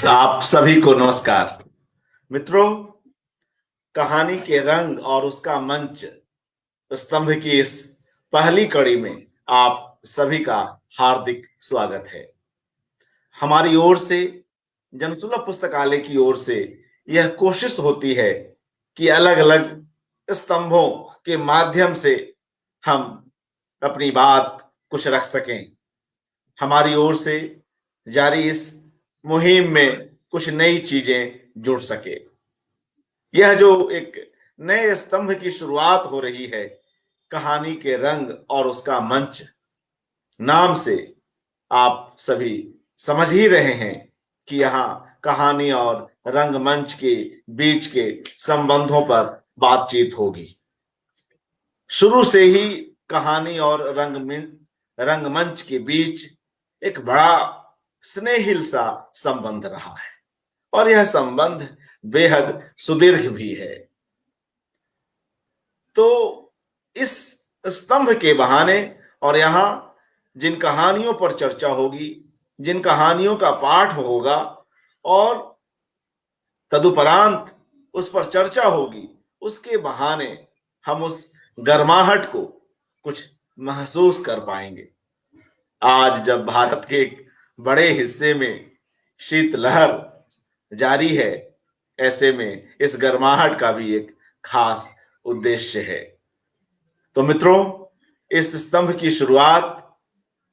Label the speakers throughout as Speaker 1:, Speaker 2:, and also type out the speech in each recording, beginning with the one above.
Speaker 1: आप सभी को नमस्कार। मित्रों, कहानी के रंग और उसका मंच स्तंभ की इस पहली कड़ी में आप सभी का हार्दिक स्वागत है। हमारी ओर से, जनसुलभ पुस्तकालय की ओर से यह कोशिश होती है कि अलग अलग स्तंभों के माध्यम से हम अपनी बात कुछ रख सकें। हमारी ओर से जारी इस मुहिम में कुछ नई चीजें जुड़ सके। यह जो एक नए स्तंभ की शुरुआत हो रही है, कहानी के रंग और उसका मंच नाम से आप सभी समझ ही रहे हैं कि यहाँ कहानी और रंगमंच के बीच के संबंधों पर बातचीत होगी। शुरू से ही कहानी और रंगमंच के बीच एक बड़ा स्नेहिल सा संबंध रहा है और यह संबंध बेहद सुदीर्घ भी है। तो इस स्तंभ के बहाने और यहाँ जिन कहानियों पर चर्चा होगी, जिन कहानियों का पाठ होगा और तदुपरांत उस पर चर्चा होगी, उसके बहाने हम उस गर्माहट को कुछ महसूस कर पाएंगे। आज जब भारत के एक बड़े हिस्से में शीतलहर जारी है, ऐसे में इस गर्माहट का भी एक खास उद्देश्य है। तो मित्रों, इस स्तंभ की शुरुआत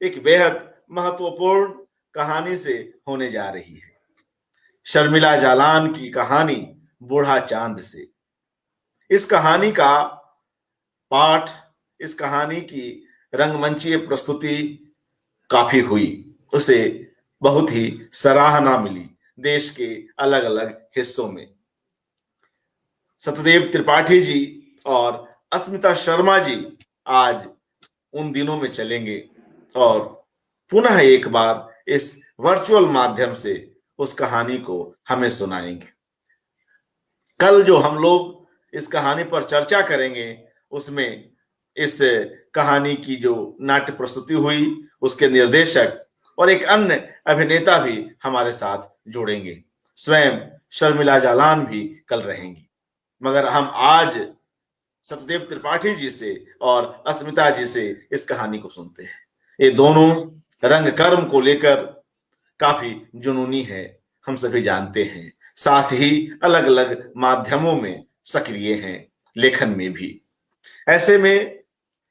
Speaker 1: एक बेहद महत्वपूर्ण कहानी से होने जा रही है। शर्मिला जालान की कहानी बूढ़ा चांद से। इस कहानी का पाठ, इस कहानी की रंगमंचीय प्रस्तुति काफी हुई, उसे बहुत ही सराहना मिली देश के अलग अलग हिस्सों में। सतदेव त्रिपाठी जी और अस्मिता शर्मा जी आज उन दिनों में चलेंगे और पुनः एक बार इस वर्चुअल माध्यम से उस कहानी को हमें सुनाएंगे। कल जो हम लोग इस कहानी पर चर्चा करेंगे, उसमें इस कहानी की जो नाट्य प्रस्तुति हुई, उसके निर्देशक और एक अन्य अभिनेता भी हमारे साथ जुड़ेंगे। स्वयं शर्मिला जालान भी कल रहेंगी। मगर हम आज सतदेव त्रिपाठी जी से और अस्मिता जी से इस कहानी को सुनते हैं। ये दोनों रंग कर्म को लेकर काफी जुनूनी है, हम सभी जानते हैं। साथ ही अलग अलग माध्यमों में सक्रिय हैं, लेखन में भी। ऐसे में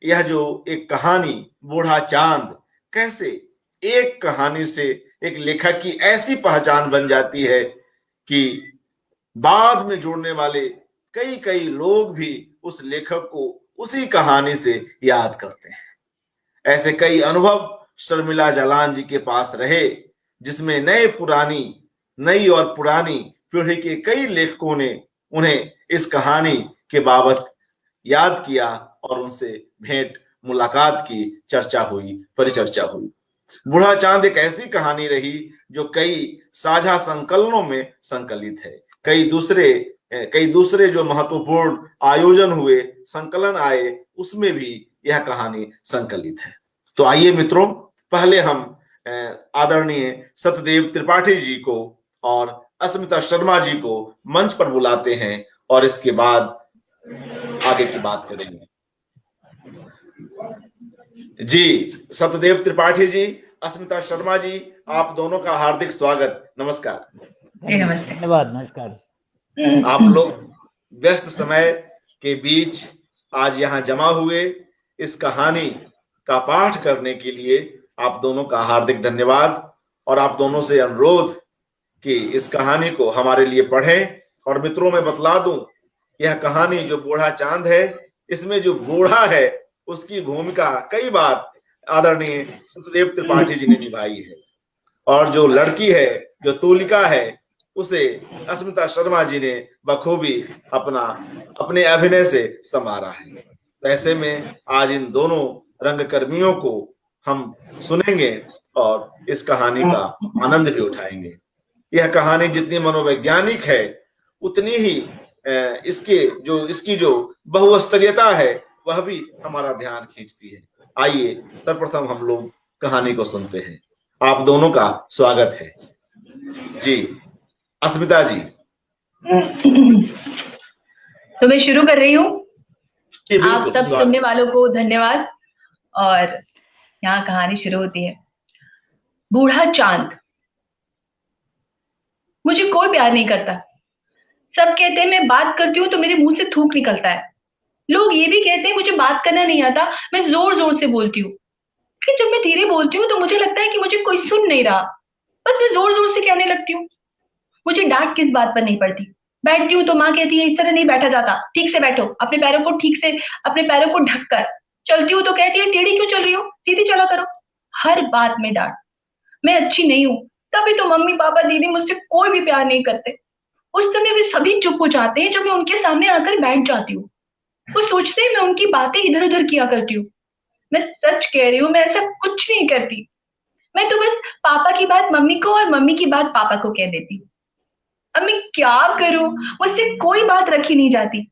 Speaker 1: यह जो एक कहानी बूढ़ा चांद कैसे एक कहानी से एक लेखक की ऐसी पहचान बन जाती है कि बाद में जुड़ने वाले कई कई लोग भी उस लेखक को उसी कहानी से याद करते हैं। ऐसे कई अनुभव शर्मिला जालान जी के पास रहे, जिसमें नई और पुरानी पीढ़ी के कई लेखकों ने उन्हें इस कहानी के बाबत याद किया और उनसे भेंट मुलाकात की, चर्चा हुई, परिचर्चा हुई। बूढ़ा चांद एक ऐसी कहानी रही जो कई साझा संकलनों में संकलित है। कई दूसरे जो महत्वपूर्ण आयोजन हुए, संकलन आए, उसमें भी यह कहानी संकलित है। तो आइए मित्रों, पहले हम आदरणीय सतदेव त्रिपाठी जी को और अस्मिता शर्मा जी को मंच पर बुलाते हैं और इसके बाद आगे की बात करेंगे। जी, सतदेव त्रिपाठी जी, अस्मिता शर्मा जी, आप दोनों का हार्दिक स्वागत। नमस्कार।
Speaker 2: धन्यवाद। नमस्कार।
Speaker 1: आप लोग व्यस्त समय के बीच आज यहाँ जमा हुए, इस कहानी का पाठ करने के लिए आप दोनों का हार्दिक धन्यवाद और आप दोनों से अनुरोध कि इस कहानी को हमारे लिए पढ़ें। और मित्रों, मैं बतला दूं, यह कहानी जो बूढ़ा चांद है, इसमें जो बूढ़ा है उसकी भूमिका कई बार आदरणीय सतदेव त्रिपाठी जी ने निभाई है और जो लड़की है, जो तूलिका है, उसे अस्मिता शर्मा जी ने बखूबी अपने अभिनय से संवारा है। ऐसे में आज इन दोनों रंगकर्मियों को हम सुनेंगे और इस कहानी का आनंद भी उठाएंगे। यह कहानी जितनी मनोवैज्ञानिक है, उतनी ही इसकी जो बहुस्तरीयता है, वह भी हमारा ध्यान खींचती है। आइए सर्वप्रथम हम लोग कहानी को सुनते हैं। आप दोनों का स्वागत है। जी, अस्मिता जी।
Speaker 3: तो मैं शुरू कर रही हूँ।
Speaker 1: जी
Speaker 3: आप
Speaker 1: बिल्कुल,
Speaker 3: सब सुनने वालों को धन्यवाद। और यहाँ कहानी शुरू होती है। बूढ़ा चांद। मुझे कोई प्यार नहीं करता। सब कहते हैं मैं बात करती हूँ तो मेरे मुंह से थूक निकलता है। लोग ये भी कहते हैं मुझे बात करना नहीं आता, मैं जोर जोर से बोलती हूँ। फिर जब मैं धीरे बोलती हूँ तो मुझे लगता है कि मुझे कोई सुन नहीं रहा, बस मैं जोर जोर से कहने लगती हूँ। मुझे डांट किस बात पर नहीं पड़ती। बैठती हूँ तो माँ कहती है इस तरह नहीं बैठा जाता, ठीक से बैठो, अपने पैरों को ठीक से, अपने पैरों को ढककर। चलती हूँ तो कहती है टेढ़ी क्यों चल रही हो, सीधी चला करो। हर बात में डांट। मैं अच्छी नहीं हूँ, तभी तो मम्मी पापा दीदी मुझसे कोई भी प्यार नहीं करते। उस समय वे सभी चुप हो जाते हैं जब मैं उनके सामने आकर बैठ जाती हूँ। वो सोचते हैं मैं उनकी बातें इधर उधर किया करती हूँ। मैं सच कह रही हूँ, मैं ऐसा कुछ नहीं करती। मैं तो बस पापा की बात मम्मी को और मम्मी की बात पापा को कह देती। अब मैं क्या करूं, मुझसे कोई बात रखी नहीं जाती।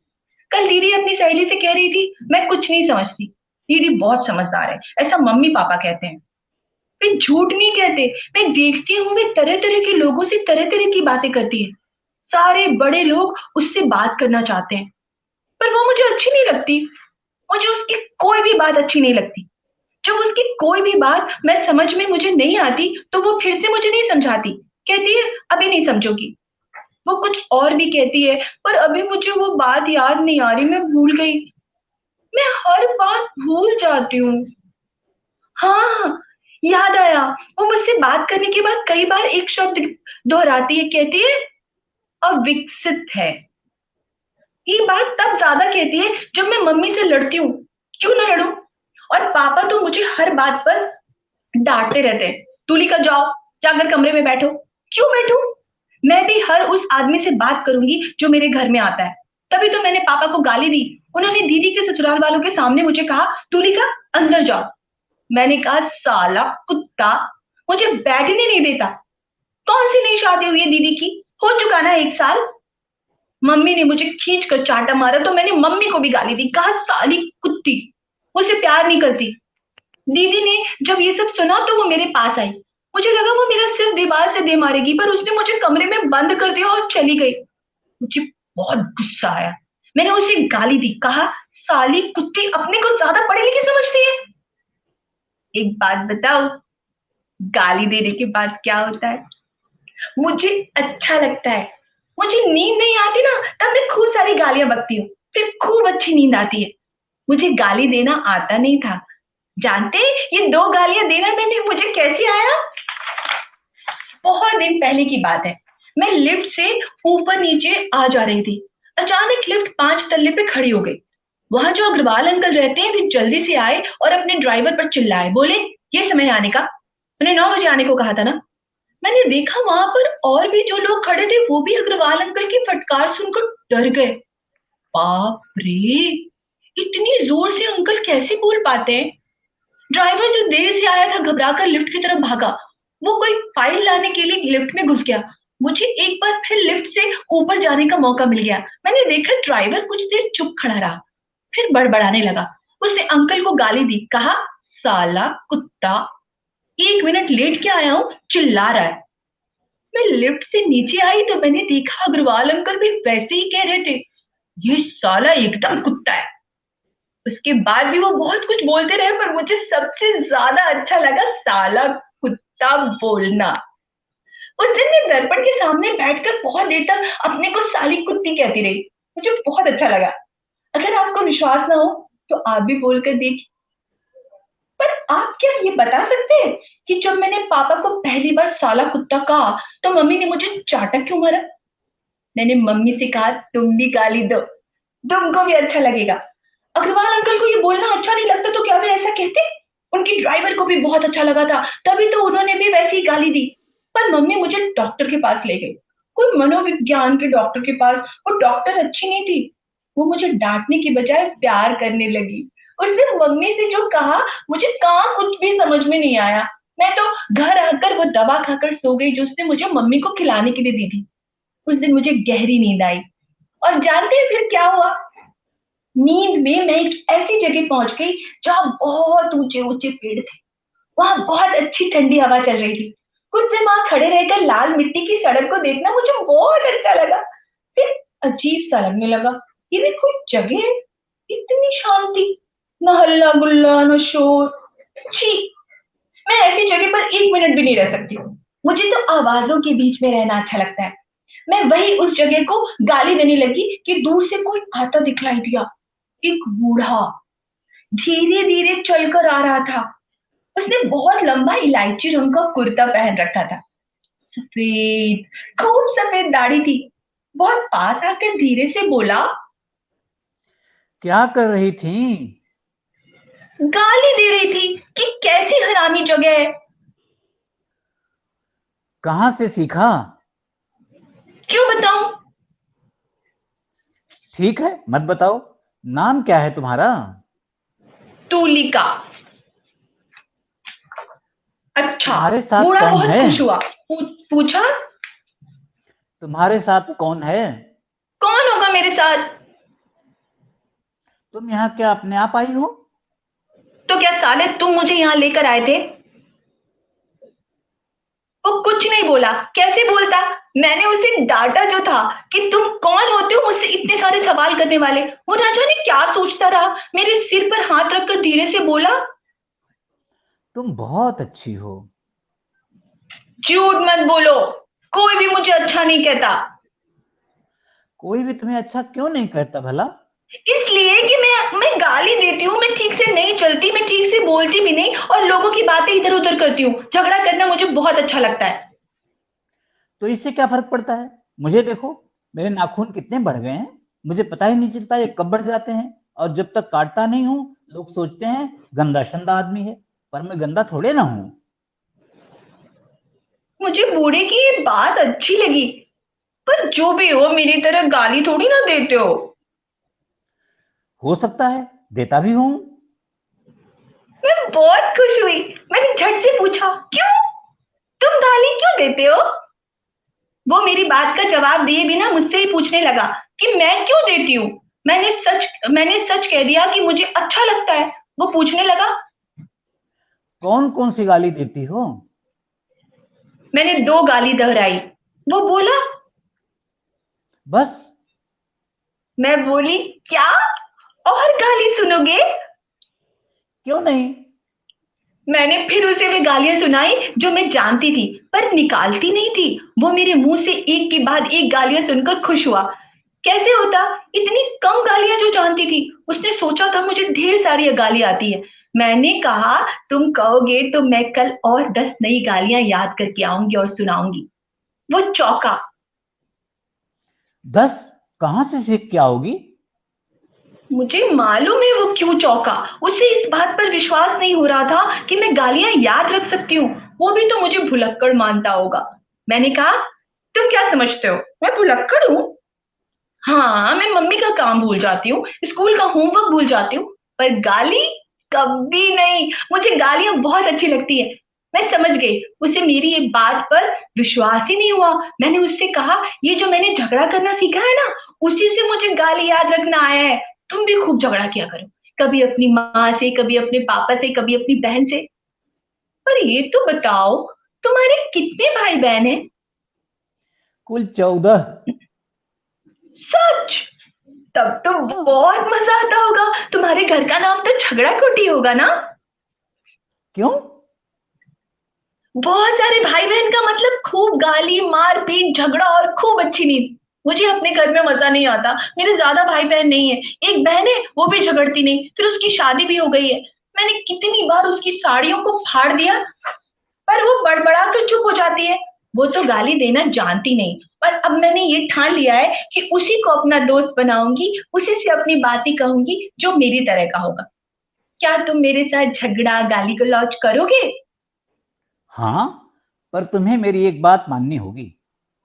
Speaker 3: कल दीदी अपनी सहेली से कह रही थी मैं कुछ नहीं समझती, दीदी बहुत समझदार है, ऐसा मम्मी पापा कहते हैं। वे झूठ नहीं कहते। मैं देखती हूँ वे तरह तरह के लोगों से तरह तरह की बातें करती है। सारे बड़े लोग उससे बात करना चाहते हैं, पर वो मुझे अच्छी नहीं लगती। मुझे उसकी कोई भी बात अच्छी नहीं लगती। जब उसकी कोई भी बात मैं समझ में मुझे नहीं आती तो वो फिर से मुझे नहीं समझाती। कहती है अभी नहीं समझोगी। वो कुछ और भी कहती है, पर अभी मुझे वो बात याद नहीं आ रही, मैं भूल गई। मैं हर बात भूल जाती हूँ। हाँ, याद आया। वो मुझसे बात करने के बाद कई बार एक शब्द दोहराती है, कहती है अविकसित है। ये बात तब ज्यादा कहती है जब मैं मम्मी से लड़ती हूँ। क्यों ना लड़ूं? और पापा तो मुझे हर बात पर डांटते रहते हैं। तुलिका जाओ, जाकर कमरे में बैठो। क्यों बैठूं? मैं भी हर उस आदमी से बात करूंगी जो मेरे घर में आता है। तभी तो मैंने पापा को गाली दी। उन्होंने दीदी के ससुराल वालों के सामने मुझे कहा तुलिका अंदर जाओ। मैंने कहा साला कुत्ता, मुझे बैठने नहीं देता। कौन सी नई शादी हुई है दीदी की, हो चुका ना 1 साल। मम्मी ने मुझे खींच कर चांटा मारा तो मैंने मम्मी को भी गाली दी, कहा साली कुत्ती, मुझसे प्यार नहीं करती। दीदी ने जब ये सब सुना तो वो मेरे पास आई। मुझे लगा वो मेरा सिर दीवार से दे मारेगी, पर उसने मुझे कमरे में बंद कर दिया और चली गई। मुझे बहुत गुस्सा आया। मैंने उसे गाली दी, कहा साली कुत्ती, अपने को ज्यादा पढ़ी लिखी समझती है। एक बात बताओ, गाली देने के बाद क्या होता है? मुझे अच्छा लगता है। मुझे नींद नहीं आती ना, तब मैं खूब सारी गालियां बकती हूँ, फिर खूब अच्छी नींद आती है। मुझे गाली देना आता नहीं था। जानते ये 2 गालियां देना मैंने मुझे कैसे आया? बहुत दिन पहले की बात है। मैं लिफ्ट से ऊपर नीचे आ जा रही थी। अचानक लिफ्ट 5 तल्ले पे खड़ी हो गई। वहां जो अग्रवाल अंकल रहते हैं वे जल्दी से आए और अपने ड्राइवर पर चिल्लाए, बोले ये समय आने का, मैंने 9 बजे आने को कहा था ना। मैंने देखा वहां पर और भी जो लोग खड़े थे वो भी अग्रवाल अंकल की फटकार सुनकर डर गए। बाप रे, इतनी जोर से अंकल कैसे बोल पाते हैं? ड्राइवर जो देर से आया था घबराकर लिफ्ट की तरफ भागा। वो कोई फाइल लाने के लिए लिफ्ट में घुस गया। मुझे एक बार फिर लिफ्ट से ऊपर जाने का मौका मिल गया। मैंने देखा ड्राइवर कुछ देर चुप खड़ा रहा, फिर बड़बड़ाने लगा। उसने अंकल को गाली दी, कहा साला कुत्ता, 1 मिनट लेट के आया हूं, चिल्ला रहा है। मैं लिफ्ट से नीचे आई तो मैंने देखा अग्रवाल अंकल भी वैसे ही कह रहे थे, ये साला एकदम कुत्ता है। उसके बाद भी वो बहुत कुछ बोलते रहे, पर मुझे सबसे ज्यादा अच्छा लगा साला कुत्ता बोलना। उस दिन मैं दर्पण के सामने बैठकर बहुत देर तक अपने को साली कुत्ती कहती रही। मुझे बहुत अच्छा लगा। अगर आपको विश्वास ना हो तो आप भी बोलकर देखिए। पर आप क्या ये बता सकते हैं कि जब मैंने पापा को पहली बार साला कुत्ता कहा तो मम्मी ने मुझे चाटा क्यों मारा? मैंने मम्मी से कहा तुम भी गाली दो, तुमको भी अच्छा लगेगा। अग्रवाल अंकल को ये बोलना अच्छा नहीं लगता तो क्या वे ऐसा कहते? उनकी ड्राइवर को भी बहुत अच्छा लगा था, तभी तो उन्होंने भी वैसी ही गाली दी। पर मम्मी मुझे डॉक्टर के पास ले गई, कोई मनोविज्ञान के डॉक्टर के पास। वो डॉक्टर अच्छी नहीं थी। वो मुझे डांटने की बजाय प्यार करने लगी। उस दिन मम्मी से जो कहा मुझे कहाँ कुछ भी समझ में नहीं आया। मैं तो घर आकर वो दवा खाकर सो गई जो उसने मुझे मम्मी को खिलाने के लिए दी थी। उस दिन मुझे गहरी नींद आई। और जानते हैं फिर क्या हुआ? नींद में मैं एक ऐसी जगह पहुंच गई जहां बहुत ऊंचे ऊंचे पेड़ थे। वहां बहुत अच्छी ठंडी हवा चल रही थी। कुछ देर वहां खड़े रहकर लाल मिट्टी की सड़क को देखना मुझे बहुत अच्छा लगा। फिर अजीब सा लगने लगा, ये भी कोई जगह है, इतनी शांति, न हल्ला गुल्ला न शोर। छी, मैं ऐसी जगह पर 1 मिनट भी नहीं रह सकती हूँ। मुझे तो आवाजों के बीच में रहना अच्छा लगता है। मैं वही उस जगह को गाली देने लगी कि दूर से कोई आता दिखलाई दिया। एक बूढ़ा धीरे धीरे चलकर आ रहा था। उसने बहुत लंबा इलायची रंग का कुर्ता पहन रखा था, सफेद, खूब सफेद दाढ़ी थी। बहुत पास आकर धीरे से बोला,
Speaker 2: क्या कर रही थी?
Speaker 3: गाली दे रही थी कि कैसी हरामी जगह है।
Speaker 2: कहाँ से सीखा?
Speaker 3: क्यों बताऊं?
Speaker 2: ठीक है, मत बताओ। नाम क्या है तुम्हारा?
Speaker 3: तुलिका। अच्छा।
Speaker 2: तुम्हारे साथ
Speaker 3: बूढ़ा
Speaker 2: कौन
Speaker 3: बहुत
Speaker 2: है?
Speaker 3: खुश हुआ। पूछा,
Speaker 2: तुम्हारे साथ कौन है?
Speaker 3: कौन होगा मेरे साथ?
Speaker 2: तुम यहाँ क्या अपने आप आई हो?
Speaker 3: तो क्या साले तुम मुझे यहाँ लेकर आए थे? वो कुछ नहीं बोला। कैसे बोलता? मैंने उसे डांटा जो था कि तुम कौन होते हो मुझसे इतने सारे सवाल करने वाले। वो ना जाने क्या सोचता रहा, मेरे सिर पर हाथ रखकर धीरे से बोला,
Speaker 2: तुम बहुत अच्छी हो।
Speaker 3: झूठ मत बोलो, कोई भी मुझे अच्छा नहीं कहता।
Speaker 2: कोई भी तुम्हें अच्छा क्यों नहीं कहता भला?
Speaker 3: इसलिए कि मैं गाली देती हूँ, मैं ठीक से नहीं चलती, मैं ठीक से बोलती भी नहीं और लोगों की बातें इधर उधर करती हूँ। झगड़ा करना मुझे बहुत अच्छा लगता है।
Speaker 2: तो इससे क्या फर्क पड़ता है? मुझे देखो, मेरे नाखून कितने बढ़ गए हैं। मुझे पता ही नहीं चलता ये कब बढ़ जाते हैं। और जब तक काटता नहीं हूँ, लोग सोचते हैं गंदा शंदा आदमी है, पर मैं गंदा थोड़े ना हूँ।
Speaker 3: मुझे बूढ़े की ये बात अच्छी लगी, पर जो भी हो मेरी तरह गाली थोड़ी ना देते
Speaker 2: हो सकता है देता भी हूँ।
Speaker 3: मैं बहुत खुश हुई। मैंने झट से पूछा, क्यों? तुम गाली क्यों देते हो? वो मेरी बात का जवाब दिए बिना मुझसे ही पूछने लगा कि मैं क्यों देती हूँ। मैंने सच कह दिया कि मुझे अच्छा लगता है। वो पूछने लगा,
Speaker 2: कौन कौन सी गाली देती हो?
Speaker 3: मैंने 2 गाली दोहराई। वो बोला,
Speaker 2: बस?
Speaker 3: मैं बोली, क्या और गाली सुनोगे?
Speaker 2: क्यों नहीं?
Speaker 3: मैंने फिर उसे वे गालियां सुनाई जो मैं जानती थी पर निकालती नहीं थी। वो मेरे मुंह से एक के बाद एक गालियां सुनकर खुश हुआ। कैसे होता, इतनी कम गालियां जो जानती थी। उसने सोचा था मुझे ढेर सारी गालियां आती है। मैंने कहा, तुम कहोगे तो मैं कल और 10 नई गालियां याद करके आऊंगी और सुनाऊंगी। वो चौंका।
Speaker 2: 10? कहाँ से सीख के आओगी?
Speaker 3: मुझे मालूम है वो क्यों चौंका। उसे इस बात पर विश्वास नहीं हो रहा था कि मैं गालियां याद रख सकती हूँ। वो भी तो मुझे भुलक्कड़ मानता होगा। मैंने कहा, तुम क्या समझते हो मैं भुलक्कड़ हूँ? हाँ, मैं मम्मी का काम भूल जाती हूँ, स्कूल का होमवर्क भूल जाती हूँ, पर गाली कभी नहीं। मुझे गालियां बहुत अच्छी लगती है। मैं समझ गई उसे मेरी ये बात पर विश्वास ही नहीं हुआ। मैंने उससे कहा, ये जो मैंने झगड़ा करना सीखा है ना, उसी से मुझे गाली याद रखना आया है। तुम भी खूब झगड़ा किया करो, कभी अपनी माँ से, कभी अपने पापा से, कभी अपनी बहन से। पर ये तो बताओ, तुम्हारे कितने भाई बहन हैं?
Speaker 2: कुल 14।
Speaker 3: सच? तब तो
Speaker 2: हाँ।
Speaker 3: बहुत मजा आता होगा। तुम्हारे घर का नाम तो झगड़ा कोठी होगा ना?
Speaker 2: क्यों?
Speaker 3: बहुत सारे भाई बहन का मतलब खूब गाली, मारपीट, झगड़ा और खूब अच्छी नींद। मुझे अपने घर में मजा नहीं आता। मेरे ज्यादा भाई बहन नहीं है। एक बहन है, वो भी झगड़ती नहीं, फिर उसकी शादी भी हो गई है। मैंने कितनी बार उसकी साड़ियों को फाड़ दिया, पर वो बड़बड़ा कर चुप हो जाती है। वो तो गाली देना जानती नहीं। और अब मैंने ये ठान लिया है कि उसी को अपना दोस्त बनाऊंगी, उसी से अपनी बातें कहूंगी जो मेरी तरह का होगा। क्या तुम मेरे साथ झगड़ा, गाली गलौज करोगे?
Speaker 2: हाँ, पर तुम्हें मेरी एक बात माननी होगी।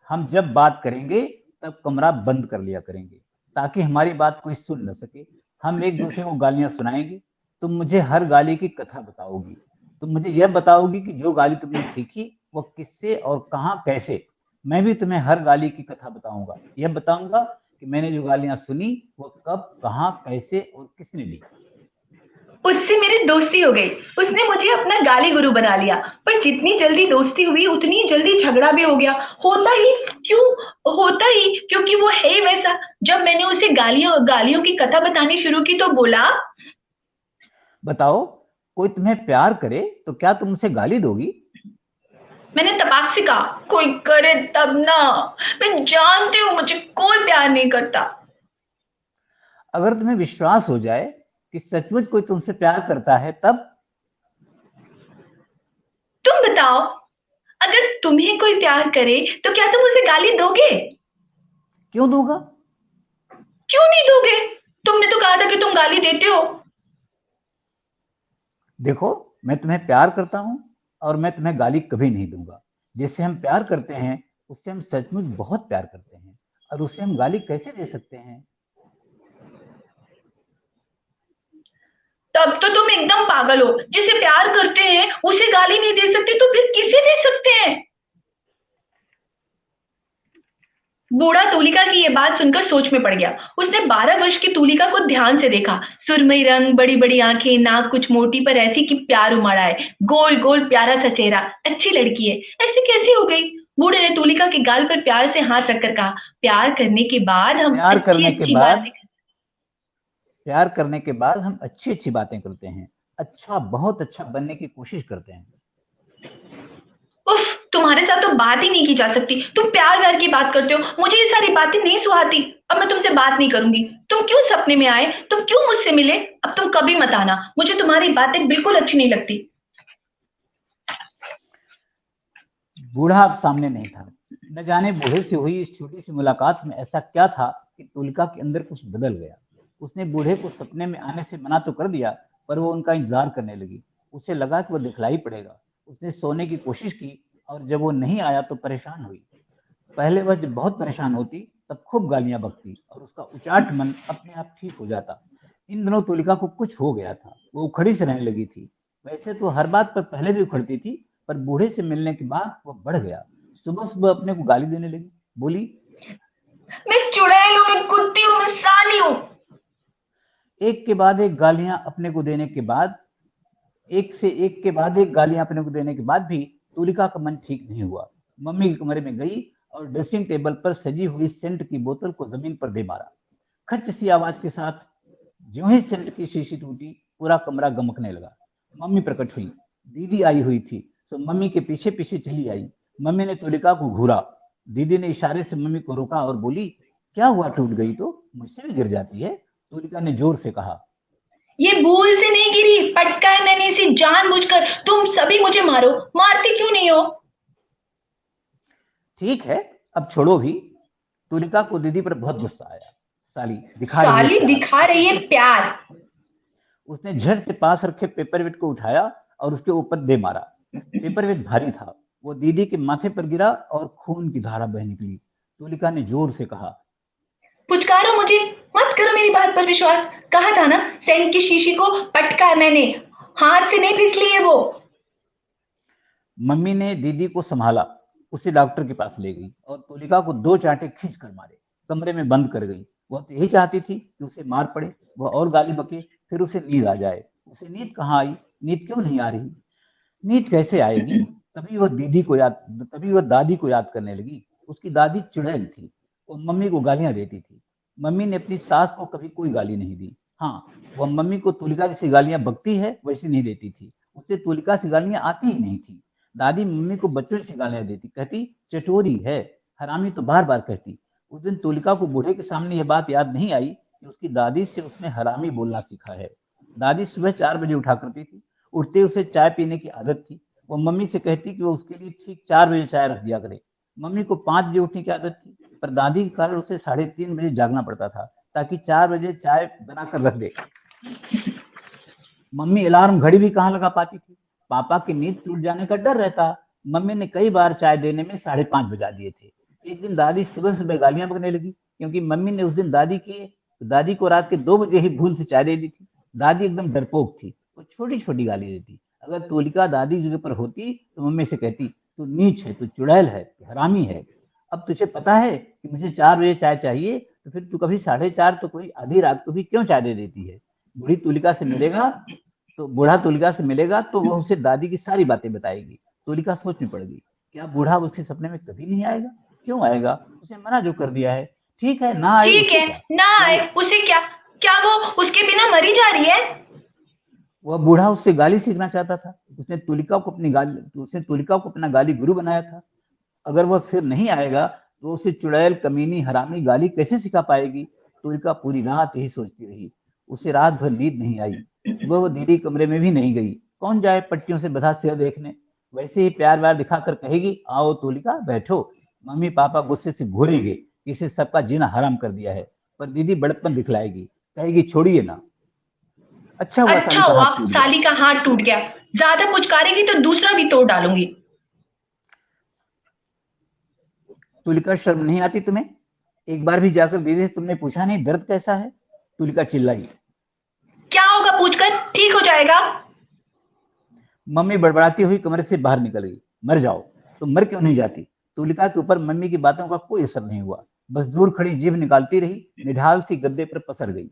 Speaker 2: हम जब बात करेंगे तब कमरा बंद कर लिया करेंगे, ताकि हमारी बात कोई सुन न सके। हम एक दूसरे को गालियां सुनाएंगे। तुम मुझे हर गाली की कथा बताओगी। तुम मुझे यह बताओगी कि जो गाली तुमने सीखी वो किससे और कहाँ कैसे। मैं भी तुम्हें हर गाली की कथा बताऊंगा। यह बताऊंगा कि मैंने जो गालियां सुनी वो कब, कहाँ, कैसे और किसने दी।
Speaker 3: उससे मेरी दोस्ती हो गई। उसने मुझे अपना गाली गुरु बना लिया। पर जितनी जल्दी दोस्ती हुई उतनी जल्दी झगड़ा भी हो गया। होता ही क्योंकि वो है ही वैसा। जब मैंने उसे गालियों की कथा बतानी शुरू की तो बोला,
Speaker 2: बताओ, कोई तुम्हें प्यार करे तो क्या तुम उसे गाली दोगी?
Speaker 3: मैंने तपाक से कहा, कोई करे तब ना। मैं जानती हूँ मुझे कोई प्यार नहीं करता।
Speaker 2: अगर तुम्हें विश्वास हो जाए कि सचमुच कोई तुमसे प्यार करता है तब?
Speaker 3: तुम बताओ, अगर तुम्हें कोई प्यार करे तो क्या तुम उसे गाली दोगे?
Speaker 2: क्यों दूंगा?
Speaker 3: क्यों नहीं दोगे? तुमने तो कहा था कि तुम गाली देते हो।
Speaker 2: देखो, मैं तुम्हें प्यार करता हूं और मैं तुम्हें गाली कभी नहीं दूंगा। जिससे हम प्यार करते हैं उससे हम सचमुच बहुत प्यार करते हैं, और उसे हम गाली कैसे दे सकते हैं?
Speaker 3: तब तो तुम एकदम पागल हो। जिसे प्यार करते हैं उसे गाली नहीं दे सकते तो फिर किसे दे सकते हैं? बूढ़ा तुलिका की ये बात सुनकर सोच में पड़ गया। उसने 12 वर्ष की तुलिका को ध्यान से देखा। सुरमई रंग, बड़ी बड़ी आंखें, नाक कुछ मोटी पर ऐसी कि प्यार उमड़ा है, गोल गोल प्यारा सा चेहरा। अच्छी लड़की है, ऐसे कैसे हो गई? बूढ़े ने तुलिका के गाल पर प्यार से हाथ रखकर कहा, प्यार करने के बाद हम
Speaker 2: प्यार
Speaker 3: अच्छी
Speaker 2: करने के
Speaker 3: अच्छी
Speaker 2: बाद
Speaker 3: बातें
Speaker 2: प्यार करने के बाद हम अच्छी अच्छी बातें करते हैं, अच्छा, बहुत अच्छा बनने की कोशिश करते हैं।
Speaker 3: उफ, तुम्हारे साथ तो बात ही नहीं की जा सकती। तुम प्यार की बात करते हो, मुझे ये सारी बातें नहीं सुहाती। अब मैं तुमसे बात नहीं करूंगी। तुम क्यों सपने में आए? तुम क्यों मुझसे मिले? अब तुम कभी मत आना। मुझे तुम्हारी बातें बिल्कुल अच्छी नहीं लगती।
Speaker 2: बूढ़ा अब सामने नहीं था। न जाने बूढ़े से हुई इस छोटी सी मुलाकात में ऐसा क्या था कि तुलिका के अंदर कुछ बदल गया। उसने बूढ़े को सपने में आने से मना तो कर दिया, पर वो उनका इंतजार करने लगी। उसे लगा कि वो दिखलाई पड़ेगा। उसने सोने की कोशिश की, और जब वो नहीं आया तो परेशान हुई। पहले वह जब बहुत परेशान होती तब खूब गालियां बकती, और उसका उचाट मन अपने आप ठीक हो जाता। इन दिनों तुलिका को कुछ हो गया था। वो उखड़ी से रहने लगी थी। वैसे तो हर बात पर पहले भी उखड़ती थी, पर बूढ़े से मिलने के बाद वो बढ़ गया। सुबह सुबह अपने को गाली देने लगी। बोली,
Speaker 3: मैं चुड़ैल हूँ, मैं कुत्ती हूँ, मैं साली हूँ।
Speaker 2: एक के बाद एक गालियां अपने को देने के बाद एक से एक के बाद एक गालियां अपने को देने के बाद भी तुलिका का मन ठीक नहीं हुआ। मम्मी के कमरे में गई और ड्रेसिंग टेबल पर सजी हुई सेंट की बोतल को जमीन पर दे मारा। खच सी आवाज के साथ ज्यों ही सेंट की शीशी टूटी, पूरा कमरा गमकने लगा। मम्मी प्रकट हुई। दीदी आई हुई थी, तो मम्मी के पीछे पीछे चली आई। मम्मी ने तुलिका को घूरा। दीदी ने इशारे से मम्मी को रोका और बोली, क्या हुआ, टूट गई तो? मुझसे भी गिर जाती है। तुलिका ने जोर से कहा।
Speaker 3: ये भूल से नहीं गिरी, पटका है मैंने इसे जानबूझकर। तुम सभी मुझे मारो, मारते क्यों नहीं हो?
Speaker 2: ठीक है, अब छोड़ो भी। तुलिका को दीदी पर बहुत गुस्सा आया। साली दिखा रही है
Speaker 3: साली
Speaker 2: प्यार।
Speaker 3: दिखा रही है प्यार।
Speaker 2: उसने झट से पास रखे पेपरवेट को उठाया और उसके ऊपर दे मारा। पेपरवेट भारी था। वो दीदी के माथे पर गिरा और खून की धारा बह निकली। तुलिका ने जोर से कहा,
Speaker 3: पुचकारो मुझे, मत करो मेरी बात पर विश्वास। कहा था ना, सेंट की शीशी को पटका है मैंने, हाथ से नहीं फिसली है वो।
Speaker 2: मम्मी ने दीदी को संभाला, उसे डॉक्टर के पास ले गई और तुलिका को 2 चांटे खींच कर मारे। कमरे में बंद कर गई। वह तो यही चाहती थी कि उसे मार पड़े, वह और गाली बके, फिर उसे नींद आ जाए। उसे नींद कहाँ आई? नींद क्यों नहीं आ रही? नींद कैसे आएगी? तभी वह दादी को याद करने लगी। उसकी दादी चुड़ैल थी। वो मम्मी को गालियां देती थी। मम्मी ने अपनी सास को कभी कोई गाली नहीं दी। हाँ, वह मम्मी को तुलिका जैसी गालियां बकती है वैसी नहीं देती थी। उसे तुलिका से गालियां आती ही नहीं थी। दादी मम्मी को बच्चों से गालियां देती, कहती चटोरी है, हरामी तो बार बार कहती। उस दिन तुलिका को बूढ़े के सामने यह बात याद नहीं आई कि उसकी दादी से उसने हरामी बोलना सीखा है। दादी सुबह 4 बजे उठा करती थी। उठते उसे चाय पीने की आदत थी। वो मम्मी से कहती कि वो उसके लिए ठीक 4 बजे चाय रख दिया करे। मम्मी को 5 बजे उठने की आदत थी, पर दादी के कारण उसे 3:30 बजे जागना पड़ता था, ताकि 4 बजे चाय बनाकर रख दे। मम्मी अलार्म घड़ी भी कहाँ लगा पाती थी। पापा की नींद टूट जाने का डर रहता। मम्मी ने कई बार चाय देने में 5:30 बजा दिए थे। एक दिन दादी सुबह सुबह गालियां बकने लगी, क्योंकि मम्मी ने उस दिन दादी को रात के 2 बजे ही भूल से चाय दे दी थी। दादी एकदम डरपोक थी, वो छोटी छोटी गाली देती। अगर तुलिका दादी जगह पर होती तो मम्मी से कहती, तू नीच है, तू चुड़ैल है, तू हरामी है। अब तुझे पता है कि मुझे 4 बजे चाय चाहिए, तो फिर तू कभी 4:30 तो कोई आधी रात को भी क्यों चाय दे देती है? बूढ़ी तुलिका से मिलेगा तो बूढ़ा तुलिका से मिलेगा तो वो उसे दादी की सारी बातें बताएगी। तुलिका सोच में पड़ गई, क्या बूढ़ा उसके सपने में कभी नहीं आएगा? क्यों आएगा? उसे मना जो कर दिया है। ठीक है, ना आए
Speaker 3: ठीक
Speaker 2: उसे
Speaker 3: है,
Speaker 2: क्या?
Speaker 3: ना आए उसे क्या? क्या वो उसके बिना मरी जा रही है?
Speaker 2: वह बूढ़ा उससे गाली सीखना चाहता था। उसने तुलिका को अपना गाली गुरु बनाया था। अगर वह फिर नहीं आएगा तो उसे चुड़ैल, कमीनी, हरामी गाली कैसे सिखा पाएगी? तुलिका पूरी रात यही सोचती रही। उसे रात भर नींद नहीं आई। सुबह वो दीदी कमरे में भी नहीं गई। कौन जाए पट्टियों से बंधा सिर देखने? वैसे ही प्यार व्यार दिखाकर कहेगी, आओ तुलिका बैठो। मम्मी पापा गुस्से से घूरेंगे, इसे सबका जीना हराम कर दिया है। पर दीदी बड़प्पन दिखलाएगी, कहेगी छोड़िए ना। अच्छा हुआ साली
Speaker 3: अच्छा
Speaker 2: का
Speaker 3: हुआ
Speaker 2: हाथ टूट गया।
Speaker 3: साली का हाथ टूट गया। ज्यादा पुचकारेगी तो दूसरा भी तोड़ डालूंगी।
Speaker 2: तुलिका, शर्म नहीं आती तुम्हें? एक बार भी जाकर दीदी से तुमने पूछा नहीं दर्द कैसा है? तुलिका चिल्लाई।
Speaker 3: क्या होगा पूछकर? ठीक हो जाएगा।
Speaker 2: मम्मी बड़बड़ाती हुई कमरे से बाहर निकल गई। मर जाओ। तुम मर क्यों नहीं जाती? तुलिका के ऊपर मम्मी की बातों का कोई असर नहीं हुआ। बस दूर खड़ी जीभ निकालती रही, निढाल सी गद्दे पर पसर गई।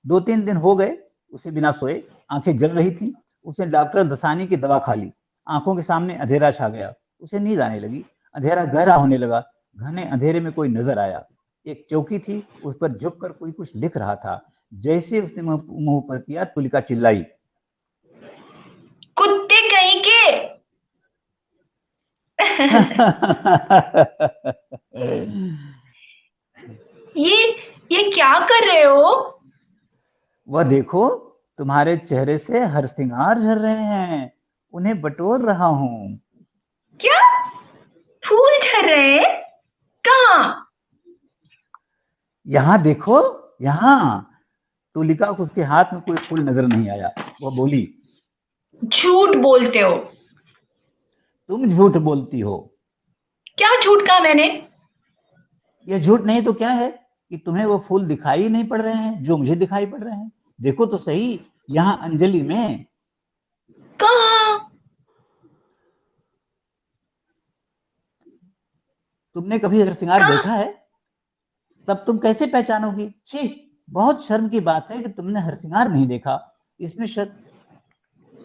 Speaker 2: 2-3 दिन हो गए उसे बिना सोए। आंखें जल रही थी। उसने डॉक्टर दसानी की दवा खा ली। आंखों के सामने अंधेरा छा गया। उसे नींद आने लगी। अंधेरा गहरा होने लगा। घने अंधेरे में कोई नजर आया। एक चौकी थी, उस पर झुक कर कोई कुछ लिख रहा था। जैसे उसने मुंह पर किया, तुलिका चिल्लाई।
Speaker 3: कुत्ते कहीं के। ये ये क्या कर रहे हो?
Speaker 2: वह देखो, तुम्हारे चेहरे से हर सिंगार झर रहे हैं। उन्हें बटोर रहा हूँ।
Speaker 3: क्या? फूल झड़ रहे हैं? कहाँ?
Speaker 2: यहाँ देखो, यहाँ। तुलिका को उसके हाथ में कोई फूल नजर नहीं आया। वह बोली,
Speaker 3: झूठ बोलते हो।
Speaker 2: तुम झूठ बोलती हो।
Speaker 3: क्या झूठ कहा मैंने?
Speaker 2: ये झूठ नहीं तो क्या है कि तुम्हें वो फूल दिखाई नहीं पड़ रहे हैं जो मुझे दिखाई पड़ रहे हैं। देखो तो सही, यहाँ अंजलि में।
Speaker 3: कहाँ?
Speaker 2: तुमने कभी हरसिंगार
Speaker 3: कहाँ?
Speaker 2: देखा है? तब तुम कैसे पहचानोगी? छी, बहुत शर्म की बात है कि तुमने हरसिंगार नहीं देखा। इसमें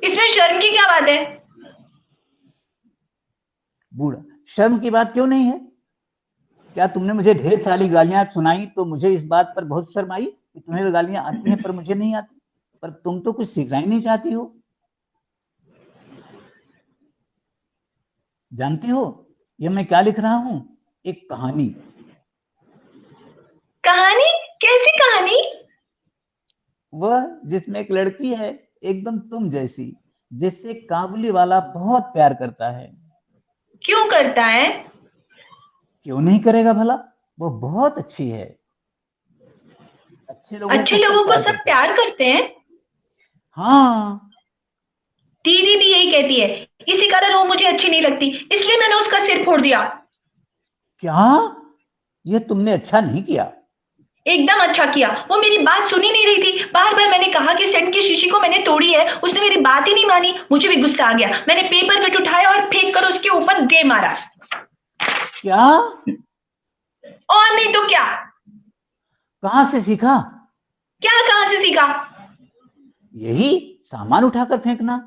Speaker 3: इसमें शर्म की क्या बात है?
Speaker 2: बूढ़ा, शर्म की बात क्यों नहीं है? क्या तुमने मुझे ढेर सारी गालियां सुनाई तो मुझे इस बात पर बहुत शर्म आई कि तुम्हें वो गालियां आती हैं पर मुझे नहीं आती? पर तुम तो कुछ सीखना ही नहीं चाहती हो। जानती हो ये मैं क्या लिख रहा हूँ? एक कहानी।
Speaker 3: कहानी? कैसी कहानी?
Speaker 2: वह जिसमें एक लड़की है, एकदम तुम जैसी, जिससे काबुली वाला बहुत प्यार करता है।
Speaker 3: क्यों करता है?
Speaker 2: क्यों नहीं करेगा भला? वो बहुत अच्छी है। अच्छे लोगों
Speaker 3: अच्छे
Speaker 2: को सब
Speaker 3: लोगों को
Speaker 2: प्यार
Speaker 3: सब
Speaker 2: करते हैं।
Speaker 3: प्यार करते हैं।
Speaker 2: हाँ।
Speaker 3: दीदी भी यही कहती है। इसी कारण वो मुझे अच्छी नहीं लगती, इसलिए मैंने उसका सिर फोड़ दिया।
Speaker 2: क्या? ये तुमने अच्छा नहीं किया।
Speaker 3: एकदम अच्छा किया। वो मेरी बात सुन ही नहीं रही थी। बार बार मैंने कहा कि सेंट की शीशी को मैंने तोड़ी है, उसने मेरी बात ही नहीं मानी। मुझे भी गुस्सा आ गया। मैंने पेपर वेट उठाया और फेंक कर उसके ऊपर दे मारा।
Speaker 2: क्या?
Speaker 3: और नहीं तो क्या।
Speaker 2: कहां से सीखा?
Speaker 3: क्या कहां से सीखा?
Speaker 2: यही सामान उठाकर फेंकना।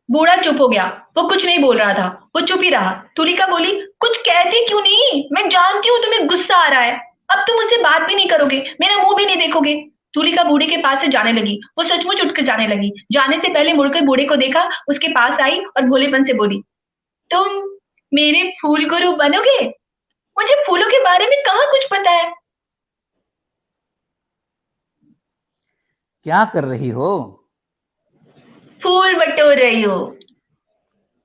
Speaker 3: बूढ़ा चुप हो गया। वो कुछ नहीं बोल रहा था। वो चुप ही रहा। तुलिका बोली, कुछ कहती क्यों नहीं? मैं जानती हूँ तुम्हें गुस्सा आ रहा है। अब तुम मुझसे बात भी नहीं करोगे, मेरा मुंह भी नहीं देखोगे। तुलिका बूढ़े के पास से जाने लगी। वो सचमुच उठकर जाने लगी। जाने से पहले मुड़कर बूढ़े को देखा, उसके पास आई और भोलेपन से बोली, तुम मेरे फूल गुरु बनोगे? मुझे फूलों के बारे में कहाँ कुछ पता है।
Speaker 2: क्या कर रही हो?
Speaker 3: फूल बटोर रही हो।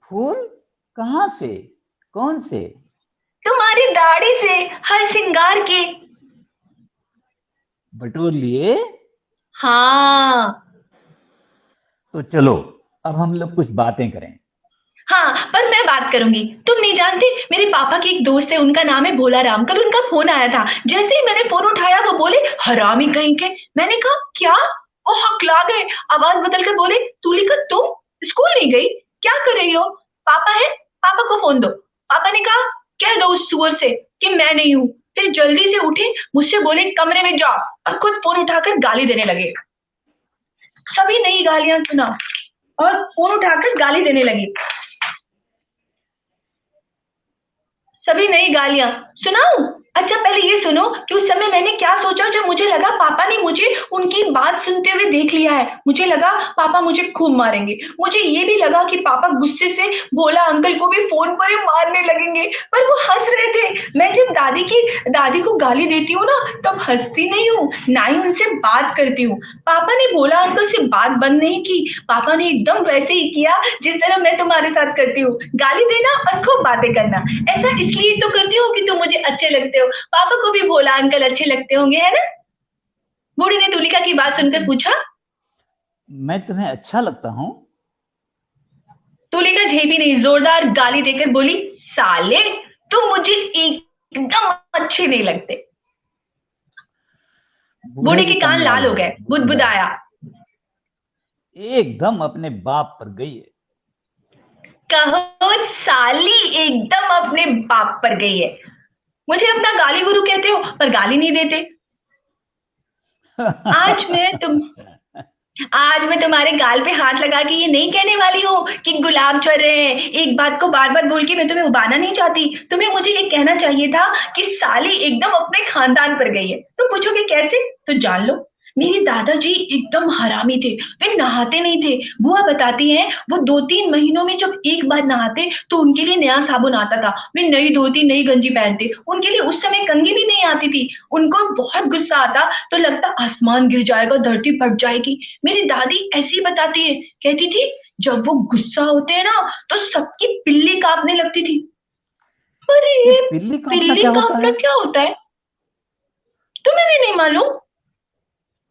Speaker 2: फूल? कहां से? कौन से?
Speaker 3: तुम्हारी दाढ़ी से, हर श्रृंगार के।
Speaker 2: बटोर लिए?
Speaker 3: हाँ।
Speaker 2: तो चलो अब हम लोग कुछ बातें करें।
Speaker 3: हाँ, पर मैं बात करूंगी। तुम नहीं जानती, मेरे पापा की एक दोस्त है, उनका नाम है भोला राम। कल उनका फोन आया था। जैसे ही मैंने फोन उठाया वो बोले, हरामी कहीं के। मैंने कहा क्या? वो हकला गए। आवाज बदल कर बोले, तुलिका तुम स्कूल नहीं गई? क्या कर रही हो? पापा है, पापा को फोन दो। पापा ने कहा, कह दो उस सुअर से कि मैं नहीं हूँ। फिर जल्दी से उठे, मुझसे बोले कमरे में जाओ और खुद फोन उठाकर गाली देने लगे। सभी नई गालियां सुना और फोन उठाकर गाली देने लगे। सभी नई गालियां सुनाऊं? अच्छा पहले ये सुनो कि उस समय मैंने क्या सोचा जब मुझे लगा पापा ने मुझे उनकी बात सुनते हुए देख लिया है। मुझे लगा पापा मुझे खूब मारेंगे। मुझे ये भी लगा कि पापा गुस्से से भोला अंकल को भी फोन पर ही मारने लगेंगे, पर वो हंस रहे थे। मैं जब दादी को गाली देती हूँ ना तब हंसती नहीं हूँ, ना ही उनसे बात करती हूँ। पापा ने भोला अंकल से बात बंद नहीं की। पापा ने एकदम वैसे ही किया जिस तरह मैं तुम्हारे साथ करती हूँ, गाली देना और खूब बातें करना। ऐसा इसलिए तो करती हूँ कि तुम मुझे अच्छे लगते हो। पापा को भी भोला अंकल अच्छे लगते होंगे, है ना? बूढ़ी ने तुलिका की बात सुनकर पूछा।
Speaker 2: मैं तुम्हें अच्छा लगता हूँ?
Speaker 3: तुलिका झेपी नहीं, जोरदार गाली देकर बोली, साले तुम मुझे एकदम अच्छे नहीं लगते। बूढ़े के कान लाल हो गए, बुदबुदाया,
Speaker 2: एकदम अपने बाप पर गई है।
Speaker 3: कहो साली एकदम अपने बाप पर गई है। मुझे अपना गाली गुरु कहते हो पर गाली नहीं देते। आज मैं तुम्हारे गाल पे हाथ लगा के ये नहीं कहने वाली हूँ कि गुलाब झड़ रहे हैं। एक बात को बार बार बोल के मैं तुम्हें उबाना नहीं चाहती। तुम्हें मुझे ये कहना चाहिए था कि साली एकदम अपने खानदान पर गई है। तुम पूछोगे कैसे? तो जान लो, मेरे दादाजी एकदम हरामी थे। वे नहाते नहीं थे। बुआ बताती हैं वो 2-3 महीनों में जब एक बार नहाते तो उनके लिए नया साबुन आता था। वे नई धोती नई गंजी पहनते। उनके लिए उस समय कंघी भी नहीं आती थी। उनको बहुत गुस्सा आता तो लगता आसमान गिर जाएगा, धरती फट जाएगी। मेरी दादी ऐसी बताती है, कहती थी जब वो गुस्सा होते हैं ना तो सबकी पिल्ली कांपने लगती थी। अरे
Speaker 2: ये
Speaker 3: ये
Speaker 2: पिल्ली कांपना
Speaker 3: पिल्ली
Speaker 2: क्या होता
Speaker 3: कांपना
Speaker 2: है?
Speaker 3: क्या होता है? तुम्हें भी नहीं मालूम?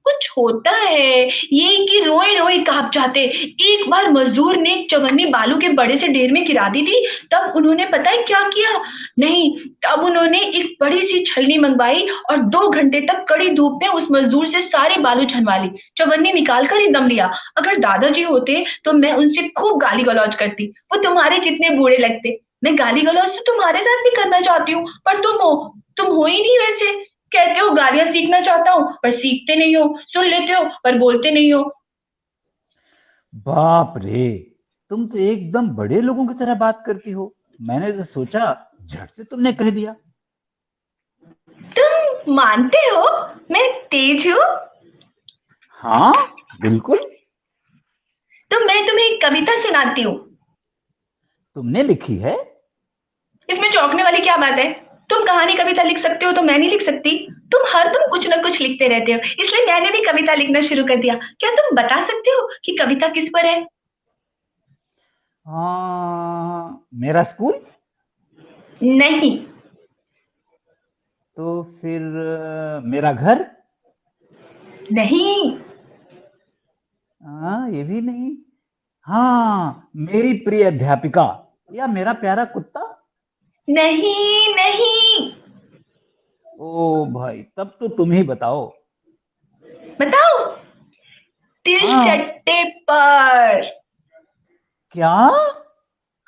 Speaker 3: कुछ होता है ये कि रोए रोए कांप जाते। एक बार मजदूर ने चवन्नी बालू के बड़े से ढेर में गिरा दी थी। तब उन्होंने पता है क्या किया? नहीं, तब उन्होंने एक बड़ी सी छलनी मंगवाई और 2 घंटे तक कड़ी धूप में उस मजदूर से सारी बालू छनवा ली। चवन्नी निकाल कर ही दम लिया। अगर दादाजी होते तो मैं उनसे खूब गाली गलौज करती। वो तुम्हारे जितने बूढ़े लगते। मैं गाली गलौज तो तुम्हारे साथ भी करना चाहती हूँ, पर तुम हो ही नहीं वैसे। कहते हो गालियां सीखना चाहता हूँ पर सीखते नहीं हो, सुन लेते हो पर बोलते नहीं हो।
Speaker 2: बाप रे, तुम तो एकदम बड़े लोगों की तरह बात करती हो। मैंने तो सोचा झट से तुमने कह दिया।
Speaker 3: तुम मानते हो मैं तेज हूँ?
Speaker 2: हाँ बिल्कुल।
Speaker 3: तो मैं तुम्हें एक कविता सुनाती हूँ।
Speaker 2: तुमने लिखी है?
Speaker 3: इसमें चौंकने वाली क्या बात है? तुम कहानी कविता लिख सकते हो तो मैं नहीं लिख सकती? तुम हरदम कुछ न कुछ लिखते रहते हो, इसलिए मैंने भी कविता लिखना शुरू कर दिया। क्या तुम बता सकते हो कि कविता किस पर है?
Speaker 2: हाँ, मेरा स्कूल?
Speaker 3: नहीं।
Speaker 2: तो फिर मेरा घर?
Speaker 3: नहीं।
Speaker 2: हाँ, ये भी नहीं। हाँ, मेरी प्रिय अध्यापिका या मेरा प्यारा कुत्ता?
Speaker 3: नहीं नहीं।
Speaker 2: ओ भाई, तब तो तुम ही बताओ।
Speaker 3: बताओ।
Speaker 2: हाँ।
Speaker 3: तिलचट्टे पर।
Speaker 2: क्या?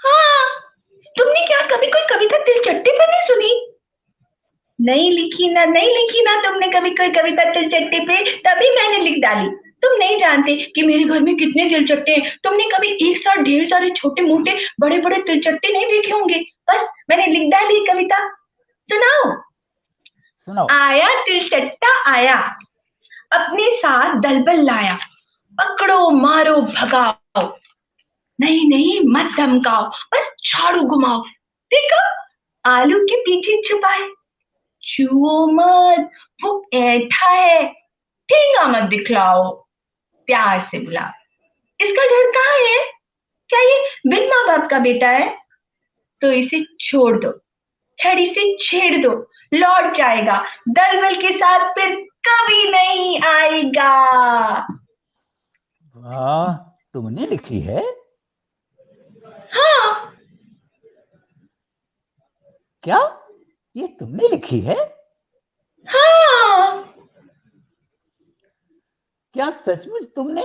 Speaker 3: हाँ, तुमने क्या कभी कोई कविता तिलचट्टे पर नहीं सुनी? नहीं लिखी ना तुमने कभी कोई कविता तिलचट्टे पे, तभी मैंने लिख डाली। तुम नहीं जानते कि मेरे घर में कितने तिलचट्टे हैं। तुमने कभी एक साथ ढेर सारे छोटे मोटे बड़े बड़े तिलचट्टे नहीं देखे होंगे। बस मैंने लिख डाली कविता। सुनाओ।
Speaker 2: सुनाओ।
Speaker 3: आया तिलचट्टा आया, अपने साथ दलबल लाया। पकड़ो मारो भगाओ, नहीं नहीं मत धमकाओ, बस झाड़ू घुमाओ। देखो आलू के पीछे छुपा है, छुओ मत वो ऐठा है। ठेंगा मत दिखलाओ, प्यार से बुलाओ। इसका घर कहाँ है? क्या ये बिन माँ बाप का बेटा है? तो इसे छोड़ दो, छड़ी से छेड़ दो, लौट जाएगा। दलबल के साथ फिर कभी नहीं आएगा।
Speaker 2: वाह, तुमने लिखी है?
Speaker 3: हाँ।
Speaker 2: क्या ये तुमने लिखी है?
Speaker 3: हाँ।
Speaker 2: क्या सचमुच तुमने?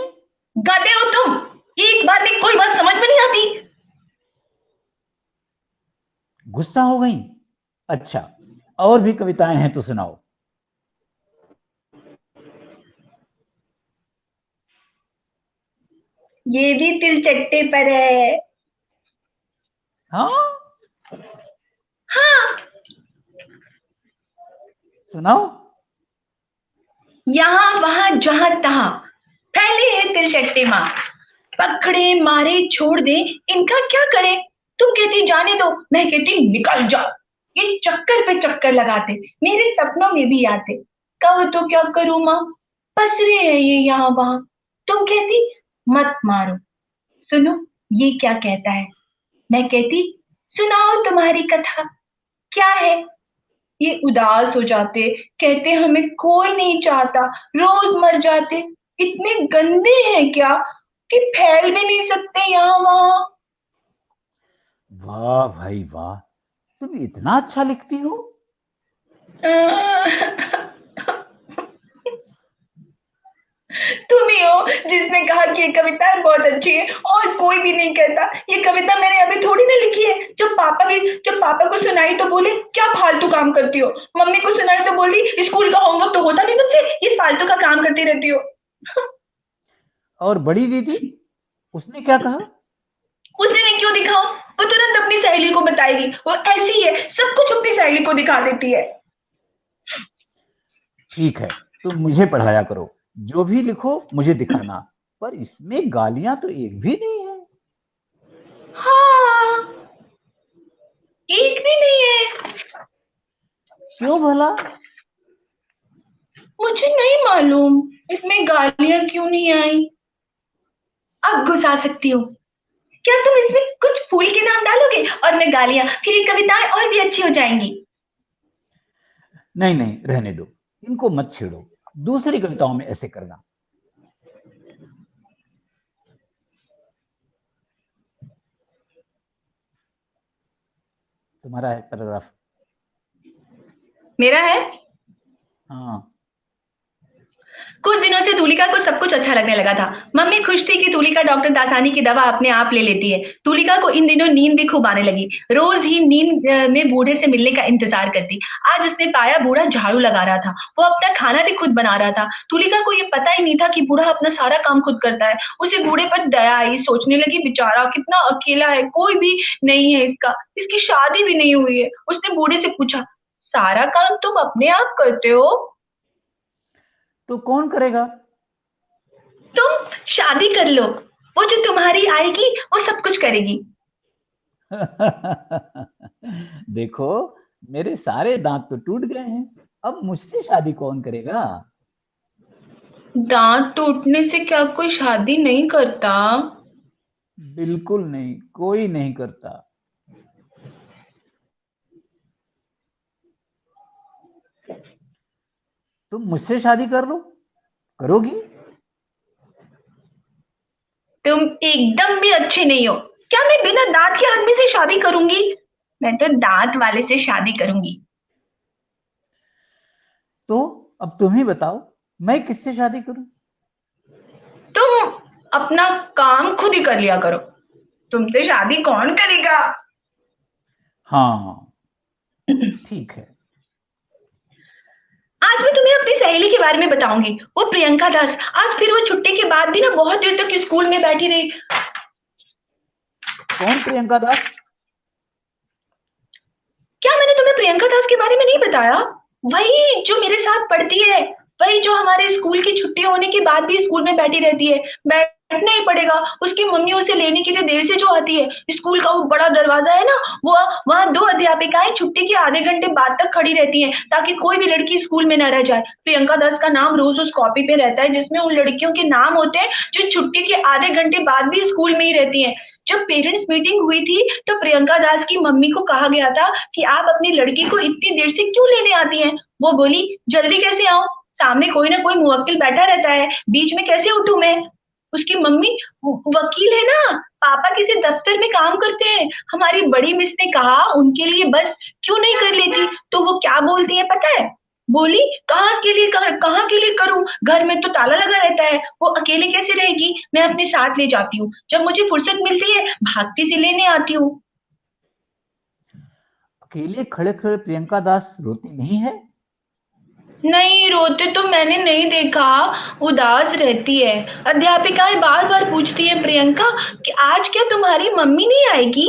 Speaker 3: गधे हो तुम, एक बार में कोई बात समझ में नहीं आती।
Speaker 2: गुस्सा हो गई? अच्छा, और भी कविताएं हैं तो सुनाओ।
Speaker 3: ये भी तिलचट्टे पर है।
Speaker 2: हाँ,
Speaker 3: हाँ,
Speaker 2: सुनाओ।
Speaker 3: यहाँ वहां जहां तहां फैले है तिलचट्टे माँ। पकड़े मारे छोड़ दे, इनका क्या करे। तुम कहती जाने दो, मैं कहती निकल जा। ये चक्कर पे चक्कर लगाते, मेरे सपनों में भी आते। कहो तो क्या करूं माँ, पसरे है ये यहाँ वहां। तुम कहती मत मारो, सुनो ये क्या कहता है। मैं कहती सुनाओ तुम्हारी कथा क्या है। ये उदास हो जाते, कहते हमें कोई नहीं चाहता, रोज मर जाते। इतने गंदे हैं क्या कि फैल भी नहीं सकते यहाँ वहां।
Speaker 2: वाह भाई वाह, तुम इतना अच्छा लिखती हो।
Speaker 3: तुम ही हो जिसने कहा कि ये कविता बहुत अच्छी है, और कोई भी नहीं कहता। ये कविता मैंने अभी थोड़ी ना लिखी है। जब पापा को सुनाई तो बोले क्या फालतू काम करती हो। मम्मी को सुनाई तो बोली स्कूल का होमवर्क तो होता नहीं मुझसे, ये फालतू का काम करती रहती हो।
Speaker 2: और बड़ी दीदी, उसने क्या कहा?
Speaker 3: उसने मैं क्यों दिखाऊं, वो तुरंत अपनी सहेली को बताएगी। वो ऐसी है, सब कुछ अपनी सहेली को दिखा देती है।
Speaker 2: ठीक है, तुम मुझे पढ़ाया करो, जो भी लिखो मुझे दिखाना, पर इसमें गालियां तो एक भी नहीं है।
Speaker 3: हाँ, एक भी नहीं है।
Speaker 2: क्यों भला?
Speaker 3: मुझे नहीं मालूम इसमें गालियां क्यों नहीं आई। अब गुस्सा सकती हो। क्या तुम इसमें कुछ फूल के नाम डालोगे और मैं गालियां, फिर ये कविताएं और भी अच्छी हो जाएंगी।
Speaker 2: नहीं नहीं, रहने दो, इनको मत छेड़ो। दूसरी कविताओं में ऐसे करना। तुम्हारा है पैराग्राफ।
Speaker 3: मेरा है।
Speaker 2: हाँ।
Speaker 3: कुछ दिनों से तुलिका को सब कुछ अच्छा लगने लगा था। मम्मी खुश थी कि तुलिका डॉक्टर दासानी की दवा अपने आप ले लेती है। तुलिका को इन दिनों नींद भी खूब आने लगी। रोज ही नींद में बूढ़े से मिलने का इंतजार करती। आज उसने पाया बूढ़ा झाड़ू लगा रहा था, वो अपना खाना भी खुद बना रहा था। तुलिका को ये पता ही नहीं था कि बूढ़ा अपना सारा काम खुद करता है। उसे बूढ़े पर दया आई, सोचने लगी बेचारा कितना अकेला है, कोई भी नहीं है इसका, इसकी शादी भी नहीं हुई है। उसने बूढ़े से पूछा, सारा काम तुम अपने आप करते हो?
Speaker 2: तो कौन करेगा?
Speaker 3: तुम शादी कर लो, वो जो तुम्हारी आएगी वो सब कुछ करेगी।
Speaker 2: देखो, मेरे सारे दांत तो टूट गए हैं, अब मुझसे शादी कौन करेगा?
Speaker 3: दांत टूटने से क्या कोई शादी नहीं करता?
Speaker 2: बिल्कुल नहीं, कोई नहीं करता। तुम मुझसे शादी कर लो, करोगी?
Speaker 3: तुम एकदम भी अच्छे नहीं हो। क्या मैं बिना दांत के आदमी से शादी करूंगी? मैं तो दांत वाले से शादी करूंगी।
Speaker 2: तो अब तुम ही बताओ, मैं किससे शादी करूं?
Speaker 3: तुम अपना काम खुद ही कर लिया करो, तुमसे शादी कौन करेगा।
Speaker 2: हाँ, ठीक है।
Speaker 3: आज मैं तुम्हें अपनी सहेली के बारे में बताऊंगी, वो प्रियंका दास। आज फिर वो छुट्टी के बाद भी ना बहुत देर तक स्कूल में बैठी रही।
Speaker 2: कौन प्रियंका दास?
Speaker 3: क्या मैंने तुम्हें प्रियंका दास के बारे में नहीं बताया? वही जो मेरे साथ पढ़ती है, वही जो हमारे स्कूल की छुट्टी होने के बाद भी स्कूल में बैठी रहती है। बैठना ही पड़ेगा, उसकी मम्मी उसे लेने के लिए देर से जो आती है। स्कूल का वो बड़ा दरवाजा है ना, वो वहाँ दो अध्यापिकाएं छुट्टी के आधे घंटे बाद तक खड़ी रहती हैं ताकि कोई भी लड़की स्कूल में न रह जाए। प्रियंका दास का नाम रोज उस कॉपी पे रहता है जिसमें उन लड़कियों के नाम होते हैं जो छुट्टी के आधे घंटे बाद भी स्कूल में ही रहती हैं। जब पेरेंट्स मीटिंग हुई थी तो प्रियंका दास की मम्मी को कहा गया था कि आप अपनी लड़की को इतनी देर से क्यों लेने आती हैं। वो बोली जल्दी कैसे आऊं, सामने कोई ना कोई मुवक्किल बैठा रहता है, बीच में कैसे उठूं मैं। उसकी मम्मी वकील है ना, पापा किसी दफ्तर में काम करते हैं। हमारी बड़ी मिस ने कहा उनके लिए बस क्यों नहीं कर लेती। तो वो क्या बोलती है पता है, बोली कहाँ के लिए करूं, घर में तो ताला लगा रहता है, वो अकेले कैसे रहेगी, मैं अपने साथ ले जाती हूँ, जब मुझे फुर्सत मिलती है भागती से लेने आती हूँ।
Speaker 2: अकेले खड़े खड़े प्रियंका दास रोती नहीं है?
Speaker 3: नहीं, रोते तो मैंने नहीं देखा, उदास रहती है। अध्यापिकाएं बार बार पूछती है प्रियंका कि आज क्या तुम्हारी मम्मी नहीं आएगी।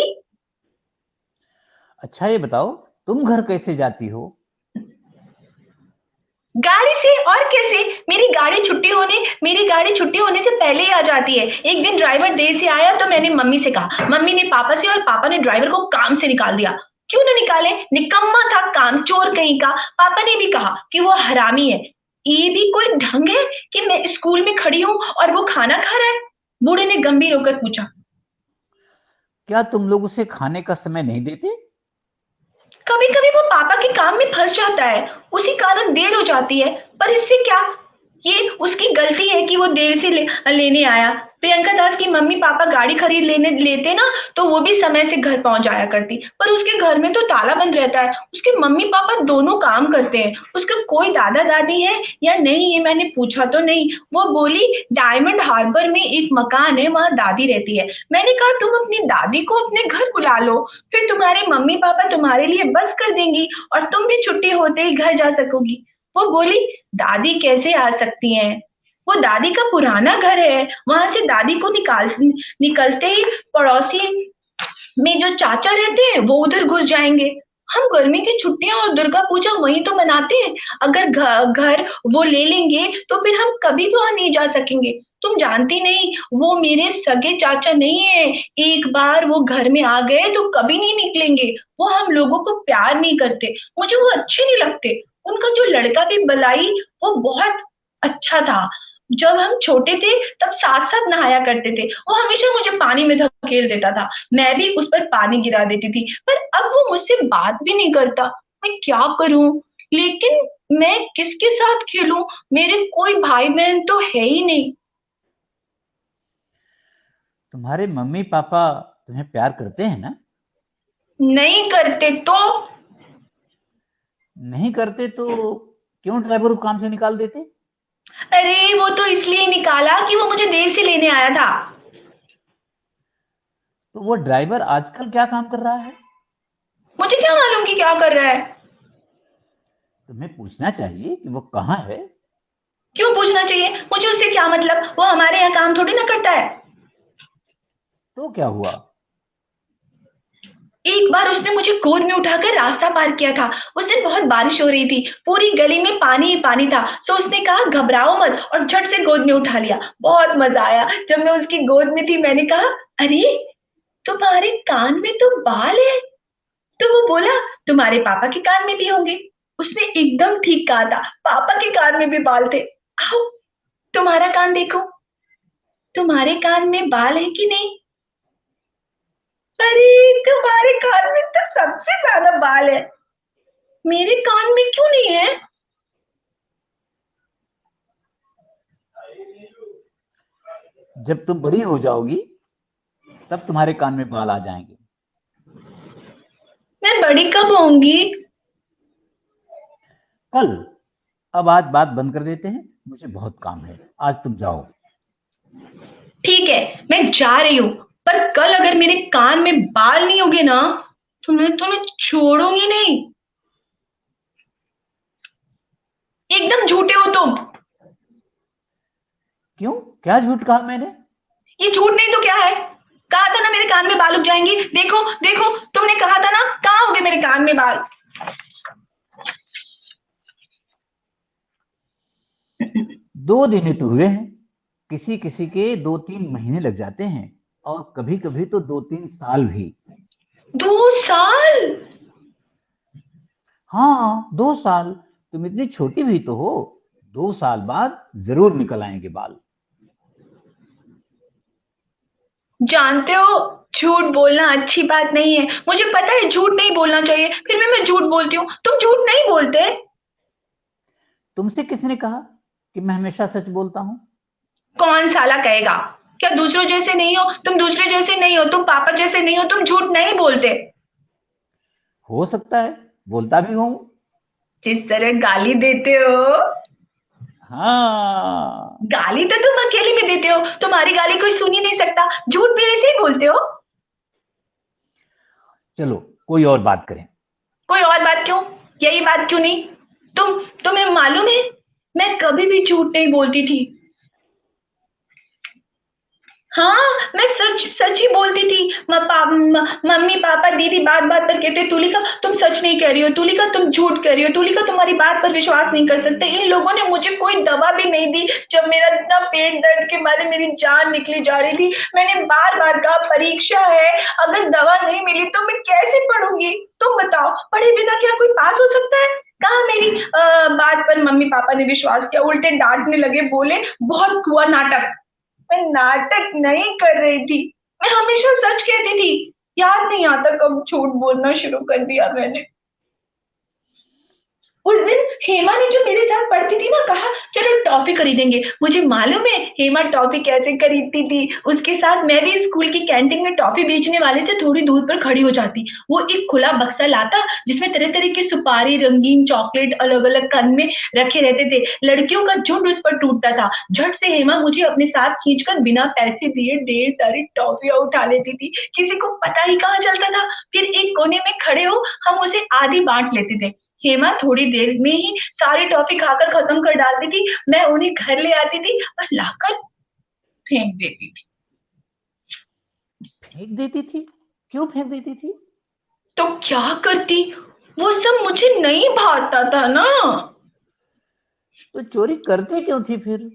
Speaker 2: अच्छा ये बताओ, तुम घर कैसे जाती हो?
Speaker 3: गाड़ी से, और कैसे। मेरी गाड़ी छुट्टी होने से पहले ही आ जाती है। एक दिन ड्राइवर देर से आया तो मैंने मम्मी से कहा, मम्मी ने पापा से, और पापा ने ड्राइवर को काम से निकाल दिया। क्यों ना निकाले, निकम्मा था काम चोर कहीं का। पापा ने भी कहा कि वो हरामी है। ये भी कोई ढंग है कि मैं स्कूल में खड़ी हूँ और वो खाना खा रहा है। बूढ़े ने गंभीर होकर पूछा।
Speaker 2: क्या तुम लोग उसे खाने का समय नहीं देते?
Speaker 3: कभी कभी वो पापा के काम में फंस जाता है, उसी कारण देर हो जाती है। पर इससे क्या, ये उसकी गलती है कि वो देर से लेने आया। प्रियंका दास की मम्मी पापा गाड़ी खरीद लेते ना, तो वो भी समय से घर पहुंच जाया करती। पर उसके घर में तो ताला बंद रहता है। उसके मम्मी पापा दोनों काम करते हैं। उसका कोई दादा दादी है या नहीं, ये मैंने पूछा तो नहीं। वो बोली डायमंड हार्बर में एक मकान है, वहां दादी रहती है। मैंने कहा तुम अपनी दादी को अपने घर बुला लो, फिर तुम्हारे मम्मी पापा तुम्हारे लिए बस कर देंगी और तुम भी छुट्टी होते ही घर जा सकोगी। वो बोली दादी कैसे आ सकती हैं, वो दादी का पुराना घर है। वहां से दादी को निकलते ही पड़ोसी में जो चाचा रहते हैं वो उधर घुस जाएंगे। हम गर्मी की छुट्टियां और दुर्गा पूजा वहीं तो मनाते हैं। अगर घर वो ले लेंगे तो फिर हम कभी वहां नहीं जा सकेंगे। तुम जानती नहीं, वो मेरे सगे चाचा नहीं है। एक बार वो घर में आ गए तो कभी नहीं निकलेंगे। वो हम लोगों को प्यार नहीं करते, मुझे वो अच्छे नहीं लगते। उनका जो लड़का भी बलाई, वो बहुत अच्छा था। जब हम छोटे थे तब साथ साथ नहाया करते थे। वो हमेशा मुझे पानी में धकेल देता था, मैं भी उस पर पानी गिरा देती थी। पर अब वो मुझसे बात भी नहीं करता। मैं क्या करूं, लेकिन मैं किसके साथ खेलूं, मेरे कोई भाई बहन तो है ही नहीं।
Speaker 2: तुम्हारे मम्मी पापा तुम्हें प्यार करते हैं ना?
Speaker 3: नहीं करते तो।
Speaker 2: नहीं करते तो क्यों ड्राइवर को काम से निकाल देते?
Speaker 3: अरे वो तो इसलिए निकाला कि वो मुझे देर से लेने आया था।
Speaker 2: तो वो ड्राइवर आजकल क्या काम कर रहा है?
Speaker 3: मुझे क्या मालूम कि क्या कर रहा है।
Speaker 2: तुम्हें पूछना चाहिए कि वो कहाँ है।
Speaker 3: क्यों पूछना चाहिए, मुझे उससे क्या मतलब, वो हमारे यहाँ काम थोड़ी ना करता है।
Speaker 2: तो क्या हुआ?
Speaker 3: एक बार उसने मुझे गोद में उठाकर रास्ता पार किया था। उस दिन बहुत बारिश हो रही थी, पूरी गली में पानी ही पानी था। तो उसने कहा घबराओ मत और झट से गोद में उठा लिया। बहुत मजा आया। जब मैं उसकी गोद में थी मैंने कहा, अरे तुम्हारे कान में तो बाल है। तो वो बोला तुम्हारे पापा के कान में भी होंगे। उसने एकदम ठीक कहा था, पापा के कान में भी बाल थे। आओ तुम्हारा कान देखो, तुम्हारे कान में बाल है कि नहीं। अरे तुम्हारे कान में तो सबसे ज्यादा बाल है, मेरे कान में क्यों नहीं है।
Speaker 2: जब तुम बड़ी हो जाओगी तब तुम्हारे कान में बाल आ जाएंगे।
Speaker 3: मैं बड़ी कब होंगी।
Speaker 2: कल। अब आज बात बंद कर देते हैं, मुझे बहुत काम है, आज तुम जाओ।
Speaker 3: ठीक है मैं जा रही हूँ, पर कल अगर मेरे कान में बाल नहीं होंगे ना, तो मैं तुम्हें छोड़ूंगी नहीं। एकदम झूठे हो तुम।
Speaker 2: क्यों, क्या झूठ कहा मैंने?
Speaker 3: ये झूठ नहीं तो क्या है। कहा था ना मेरे कान में बाल उग जाएंगे। देखो देखो, तुमने कहा था ना, कहाँ होंगे मेरे कान में बाल।
Speaker 2: 2 दिन ही तो हुए हैं, किसी किसी के 2-3 महीने लग जाते हैं, और कभी कभी तो 2-3 साल भी।
Speaker 3: 2 साल।
Speaker 2: हाँ, 2 साल। तुम इतनी छोटी भी तो हो। 2 साल बाद जरूर निकल आएंगे बाल।
Speaker 3: जानते हो झूठ बोलना अच्छी बात नहीं है। मुझे पता है झूठ नहीं बोलना चाहिए, फिर भी मैं झूठ बोलती हूँ। तुम झूठ नहीं बोलते।
Speaker 2: तुमसे किसने कहा कि मैं हमेशा सच बोलता हूँ?
Speaker 3: कौन साला कहेगा। क्या दूसरों जैसे नहीं हो तुम, दूसरे जैसे नहीं हो तुम, पापा जैसे नहीं हो तुम, झूठ नहीं बोलते।
Speaker 2: हो सकता है, बोलता भी हूँ।
Speaker 3: जिस तरह गाली देते हो,
Speaker 2: हाँ।
Speaker 3: गाली तो तुम अकेले में देते हो, तुम्हारी गाली कोई सुन ही नहीं सकता। झूठ भी ऐसे ही बोलते हो।
Speaker 2: चलो कोई और बात करें।
Speaker 3: कोई और बात क्यों? यही बात क्यों नहीं? तुम्हें मालूम है मैं कभी भी झूठ नहीं बोलती थी। हाँ, मैं सच सच ही बोलती थी। मम्मी पापा दीदी बात बात पर कहते, तुलिका तुम सच नहीं कह रही हो, तुलिका तुम झूठ कह रही हो, तुलिका तुम्हारी बात पर विश्वास नहीं कर सकते। इन लोगों ने मुझे कोई दवा भी नहीं दी जब मेरा इतना पेट दर्द के मारे मेरी जान निकली जा रही थी। मैंने बार बार कहा परीक्षा है, अगर दवा नहीं मिली तो मैं कैसे पढ़ूंगी? तुम बताओ, पढ़े बिना क्या कोई पास हो सकता है? कहा मेरी बात पर मम्मी पापा ने विश्वास किया, उल्टे डांटने लगे, बोले बहुत हुआ नाटक। मैं नाटक नहीं कर रही थी, मैं हमेशा सच कहती थी। याद नहीं आता कब झूठ बोलना शुरू कर दिया मैंने। उस दिन हेमा ने जो मेरे साथ पढ़ती थी ना, कहा चलो टॉफी खरीदेंगे। मुझे मालूम है हेमा टॉफी कैसे खरीदती थी। उसके साथ मैं भी स्कूल की कैंटीन में टॉफी बेचने वाले से थोड़ी दूर पर खड़ी हो जाती। वो एक खुला बक्सा लाता जिसमें तरह तरह के सुपारी, रंगीन चॉकलेट अलग अलग कन में रखे रहते थे। लड़कियों का झुंड उस पर टूटता था। झट से हेमा मुझे अपने साथ खींचकर बिना पैसे दिए ढेर सारी टॉफियां उठा लेती थी। किसी को पता ही कहाँ चलता था। फिर एक कोने में खड़े हो हम उसे आधी बांट लेते थे। हेमा थोड़ी देर में ही सारी टॉफी खाकर खत्म कर डालती थी। मैं उन्हें घर ले आती थी और लाकर फेंक देती थी।
Speaker 2: फेंक देती थी? क्यों फेंक देती थी?
Speaker 3: तो क्या करती, वो सब मुझे नहीं भाता था ना।
Speaker 2: तो चोरी करते क्यों थी फिर?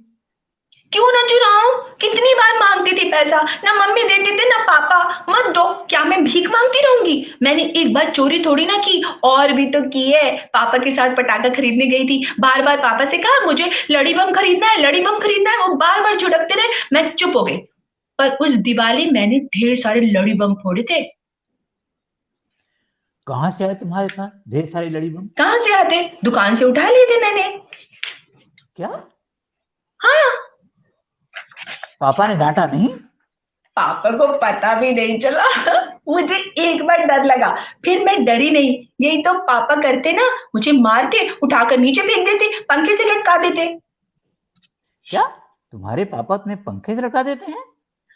Speaker 3: क्यों ना चुराऊं? कितनी बार मांगती थी पैसा, ना मम्मी देते थे ना पापा। मत दो, क्या मैं भीख मांगती रहूंगी? मैंने एक बार चोरी थोड़ी ना की, और भी तो की है। पापा के साथ पटाखा खरीदने गई थी। बार बार पापा से कहा मुझे लड़ी बम खरीदना है, लड़ी बम खरीदना है। वो बार बार झुड़कते रहे, मैं चुप हो गई। पर उस दिवाली मैंने ढेर सारे लड़ी बम फोड़े थे।
Speaker 2: कहाँ से आए तुम्हारे पास ढेर सारे लड़ी बम?
Speaker 3: कहाँ से आते? दुकान से उठा लिए थे मैंने।
Speaker 2: क्या?
Speaker 3: हाँ,
Speaker 2: पापा ने डांटा नहीं?
Speaker 3: पापा को पता भी नहीं चला। मुझे एक बार डर लगा, फिर मैं डरी नहीं। यही तो पापा करते ना, मुझे मारते, उठाकर नीचे फेंक देते, पंखे से लटका देते।
Speaker 2: क्या तुम्हारे पापा तुम्हें पंखे से लटका देते हैं?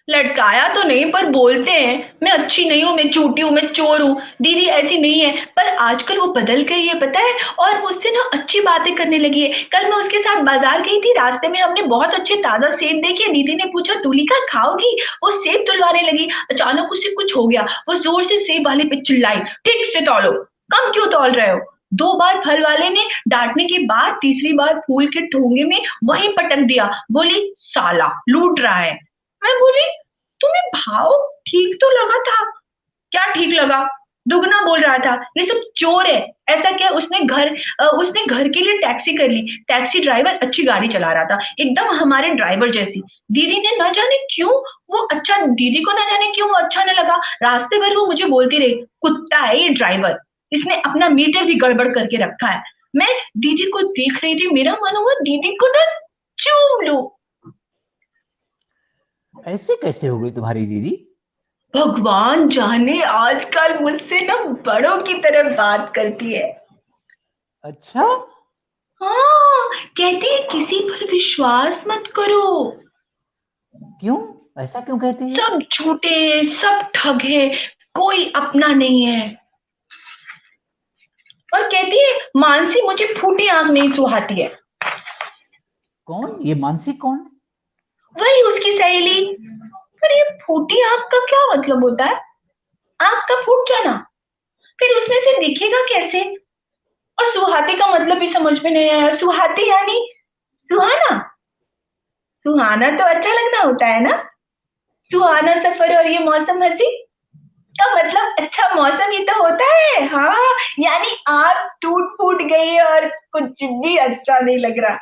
Speaker 3: लटकाया तो नहीं, पर बोलते हैं मैं अच्छी नहीं हूँ, मैं झूठी हूँ, मैं चोर हूँ। दीदी ऐसी नहीं है, पर आजकल वो बदल गई है पता है, और मुझसे ना अच्छी बातें करने लगी है। कल मैं उसके साथ बाजार गई थी, रास्ते में हमने बहुत अच्छे ताजा सेब देखे। दीदी ने पूछा तुलिका खाओगी? वो सेब तुलवाने लगी। अचानक उससे कुछ हो गया, वो जोर से सेब वाले पे चिल्लाई, ठीक से तौलो, कम क्यों तौल रहे हो? 2 बार फल वाले ने डांटने के बाद तीसरी बार फूल के ठोंगे में वहीं पटक दिया। बोली साला लूट रहा है। मैं बोली तुम्हें भाव ठीक तो लगा था। क्या ठीक लगा? दुगना बोल रहा था, ये सब चोर है। ऐसा क्या उसने घर के लिए टैक्सी कर ली। टैक्सी ड्राइवर अच्छी गाड़ी चला रहा था, एकदम हमारे ड्राइवर जैसी। दीदी ने न जाने क्यों दीदी को न जाने क्यों वो अच्छा न लगा। रास्ते भर वो मुझे बोलती रही, कुत्ता है ये ड्राइवर, इसने अपना मीटर भी गड़बड़ करके रखा है। मैं दीदी को देख रही थी, मेरा मन हुआ दीदी को ना चूम लूं।
Speaker 2: ऐसे कैसे हो गई तुम्हारी दीदी?
Speaker 3: भगवान जाने, आजकल मुझसे ना बड़ों की तरह बात करती है।
Speaker 2: अच्छा।
Speaker 3: हाँ, कहती है किसी पर विश्वास मत करो।
Speaker 2: क्यों? ऐसा क्यों कहती है?
Speaker 3: सब झूठे हैं, सब ठग है, कोई अपना नहीं है। और कहती है मानसी मुझे फूटी आंख नहीं सुहाती है।
Speaker 2: कौन ये मानसी? कौन?
Speaker 3: वही उसकी सहेली। पर ये फूटी आंख का क्या मतलब होता है? आंख का फूट जाना, फिर उसमें से दिखेगा कैसे? और सुहाती का मतलब भी समझ में नहीं आया। सुहाती यानी सुहाना? सुहाना तो अच्छा लगना होता है ना। सुहाना सफर और ये मौसम हंसी का मतलब अच्छा मौसम ही तो होता है। हाँ, यानी आंख टूट फूट गई और कुछ भी अच्छा नहीं लग रहा।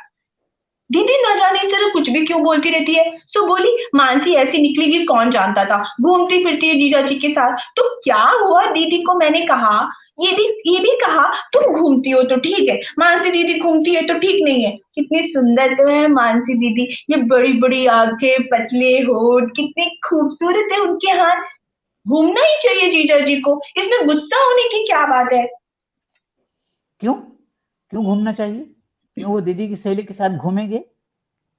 Speaker 3: दीदी न जाने इस तरह कुछ भी क्यों बोलती रहती है। तो बोली मानसी ऐसी निकलेगी कौन जानता था, घूमती फिरती है जीजा जी के साथ। तो क्या हुआ? दीदी को मैंने कहा, ये भी कहा तुम घूमती हो तो ठीक है, मानसी दीदी घूमती है तो ठीक नहीं है। कितनी सुंदर तो है मानसी दीदी, ये बड़ी बड़ी आंखें, पतले होठ, कितनी खूबसूरत है उनके हाथ। घूमना ही चाहिए जीजा जी को, इसमें गुस्सा होने की क्या बात है?
Speaker 2: क्यों? क्यों घूमना चाहिए? क्यों वो दीदी की सहेली के साथ घूमेंगे?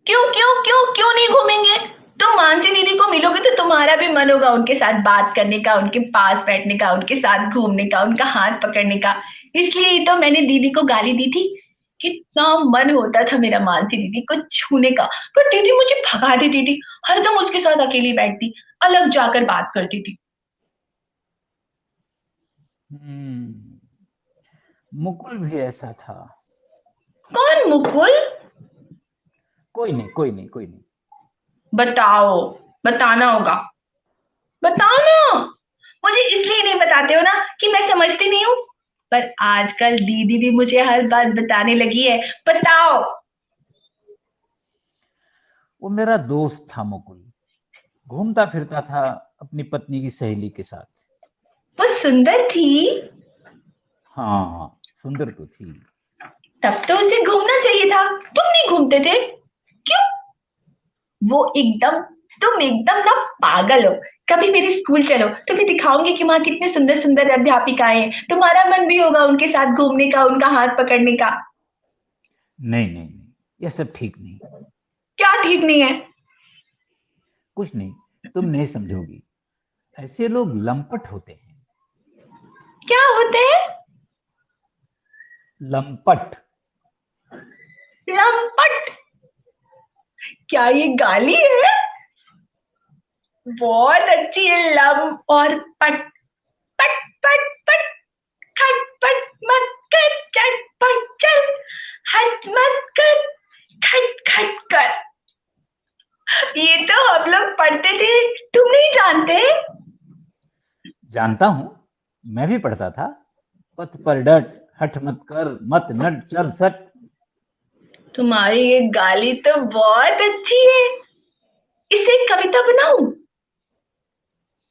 Speaker 3: क्यों क्यों क्यों क्यों नहीं घूमेंगे? तुम मानसी दीदी को मिलोगे तो तुम्हारा भी मन होगा उनके साथ बात करने का, उनके पास बैठने का, उनके साथ घूमने का, उनका हाथ पकड़ने का। इसलिए तो मैंने दीदी को गाली दी थी। कितना मन होता था मेरा मानसी दीदी को छूने का, पर दीदी मुझे भगा देती थी। हरदम उसके साथ अकेली बैठती, अलग जाकर बात करती थी।
Speaker 2: मुकुल भी ऐसा था।
Speaker 3: कौन मुकुल?
Speaker 2: कोई नहीं, कोई नहीं, कोई नहीं।
Speaker 3: बताओ, बताना होगा, बताओ ना। मुझे इसलिए नहीं बताते हो ना कि मैं समझती नहीं हूँ, पर आजकल दीदी भी मुझे हर बात बताने लगी है। बताओ।
Speaker 2: वो मेरा दोस्त था मुकुल, घूमता फिरता था अपनी पत्नी की सहेली के साथ।
Speaker 3: वो सुंदर थी?
Speaker 2: हाँ, सुंदर तो थी।
Speaker 3: तब तो उसे घूमना चाहिए था, तुम नहीं घूमते थे, क्यों? वो एकदम, तुम एकदम ना पागल हो। कभी मेरे स्कूल चलो, तुम्हें दिखाऊंगी कि वहां कितने सुंदर सुंदर अध्यापिकाएं हैं। तुम्हारा मन भी होगा उनके साथ घूमने का, उनका हाथ पकड़ने का।
Speaker 2: नहीं नहीं नहीं, ये सब ठीक नहीं।
Speaker 3: क्या ठीक नहीं है?
Speaker 2: कुछ नहीं, तुम नहीं समझोगी। ऐसे लोग लंपट होते हैं।
Speaker 3: क्या होते हैं?
Speaker 2: लंपट।
Speaker 3: लंपट? क्या ये गाली है? बहुत अच्छी है, लम और पट। पट पट पट, खट पट मत कर, चटपट चल, हट मत कर, खट खट कर। ये तो हम लोग पढ़ते थे, तुम नहीं जानते?
Speaker 2: जानता हूं, मैं भी पढ़ता था। पथ पर डट, हठ मत कर, मत नट चल सट।
Speaker 3: तुम्हारी ये गाली तो बहुत अच्छी है, इसे कविता बनाऊं?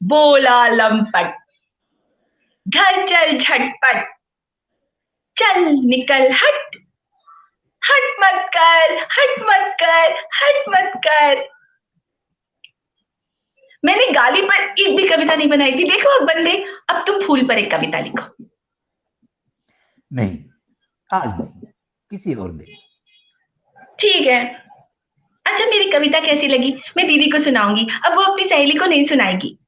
Speaker 3: बोला लंपट, घर चल झटपट, चल निकल हट, हट मत कर, हट मत कर, हट मत कर। मैंने गाली पर एक भी कविता नहीं बनाई थी, देखो अब बंदे। अब तुम फूल पर एक कविता लिखो।
Speaker 2: नहीं, आज नहीं, किसी और दिन।
Speaker 3: ठीक है। अच्छा, मेरी कविता कैसी लगी? मैं दीदी को सुनाऊंगी, अब वो अपनी सहेली को नहीं सुनाएगी।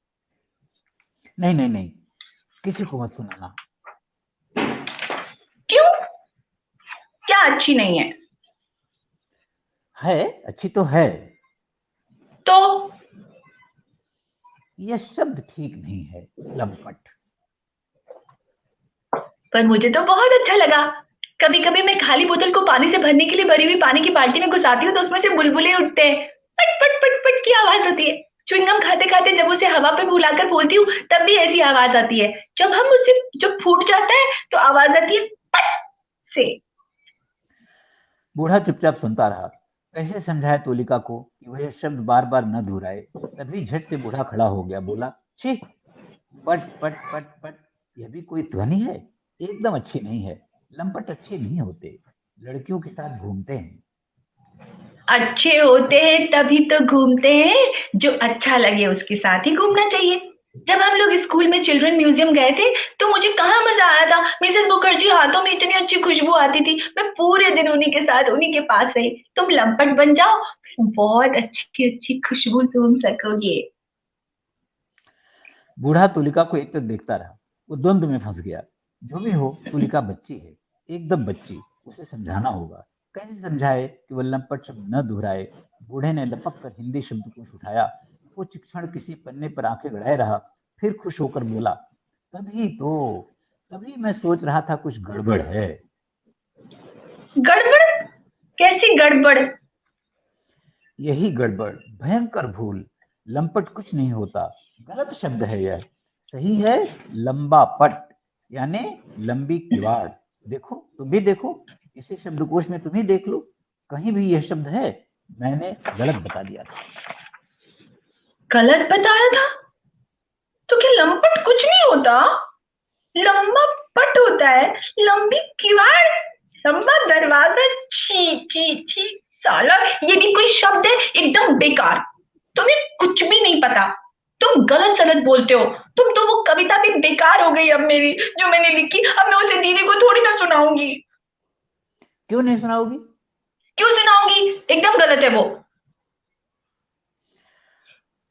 Speaker 2: नहीं नहीं नहीं, किसी को मत सुनाना।
Speaker 3: क्यों? क्या अच्छी नहीं है?
Speaker 2: है, अच्छी तो है।
Speaker 3: तो
Speaker 2: यह शब्द ठीक नहीं है, लंपट।
Speaker 3: पर मुझे तो बहुत अच्छा लगा। कभी कभी मैं खाली बोतल को पानी से भरने के लिए भरी हुई पानी की बाल्टी में घुसाती हूँ तो उसमें से बुलबुले उठते हैं। पट पट पट पट की आवाज होती है। च्युइंगम खाते खाते जब उसे हवा पे फुलाकर बोलती हूँ तब भी ऐसी आवाज आती है। जब फूट जाता है तो आवाज आती है पट से।
Speaker 2: बूढ़ा चुपचाप सुनता रहा। कैसे समझाए तोलिका को कि वह शब्द बार बार न दोहराए। तभी झट से बूढ़ा खड़ा हो गया, बोला, छी, पट पट पट पट, यह भी कोई ध्वनि है? एकदम अच्छी नहीं है। लंपट अच्छे नहीं होते, लड़कियों के साथ घूमते हैं।
Speaker 3: अच्छे होते हैं तभी तो घूमते हैं, जो अच्छा लगे उसके साथ ही घूमना चाहिए। जब हम लोग स्कूल में चिल्ड्रन म्यूजियम गए थे तो मुझे कहाँ मजा आया था। मिसेस मुखर्जी हाथों में इतनी अच्छी खुशबू आती थी, मैं पूरे दिन उन्हीं के साथ उन्हीं के पास रही। तुम लंपट बन जाओ, बहुत अच्छी अच्छी खुशबू सूंघ सकोगे।
Speaker 2: बूढ़ा तुलिका को एक टक देखता रहा। वो द्वंद्व में फंस गया। जो भी हो, तुलिका बच्ची है, एकदम बच्ची। उसे समझाना होगा। कैसे समझाए कि वह लंपट शब्द न दोहराए। बूढ़े ने लपक कर हिंदी शब्दकोश उठाया। कुछ क्षण किसी पन्ने पर आंखें गड़ाए रहा, फिर खुश होकर बोला, तभी तो, तभी मैं सोच रहा था कुछ गड़बड़ है।
Speaker 3: गड़बड़? कैसी गड़बड़?
Speaker 2: यही गड़बड़, भयंकर भूल। लंपट कुछ नहीं होता, गलत शब्द है यह। सही है लंबा पट, यानी लंबी किवाड़। देखो, तुम भी देखो, इसी शब्दकोश में तुम ही देख लो, कहीं भी यह शब्द है? मैंने गलत बता दिया था।
Speaker 3: गलत बताया था? तो क्या लंपट कुछ नहीं होता? लंबा पट होता है, लंबी किवाड़, लंबा दरवाजा। छी छी छी, साला ये भी कोई शब्द है? एकदम बेकार। तुम्हें कुछ भी नहीं पता, तुम गलत सलत बोलते हो। तुम तो वो कविता भी बेकार हो गई अब मेरी, जो मैंने लिखी। अब मैं उसे दीदी को थोड़ी ना सुनाऊंगी।
Speaker 2: क्यों नहीं सुनाओगी?
Speaker 3: क्यों सुनाऊंगी? एकदम गलत है वो।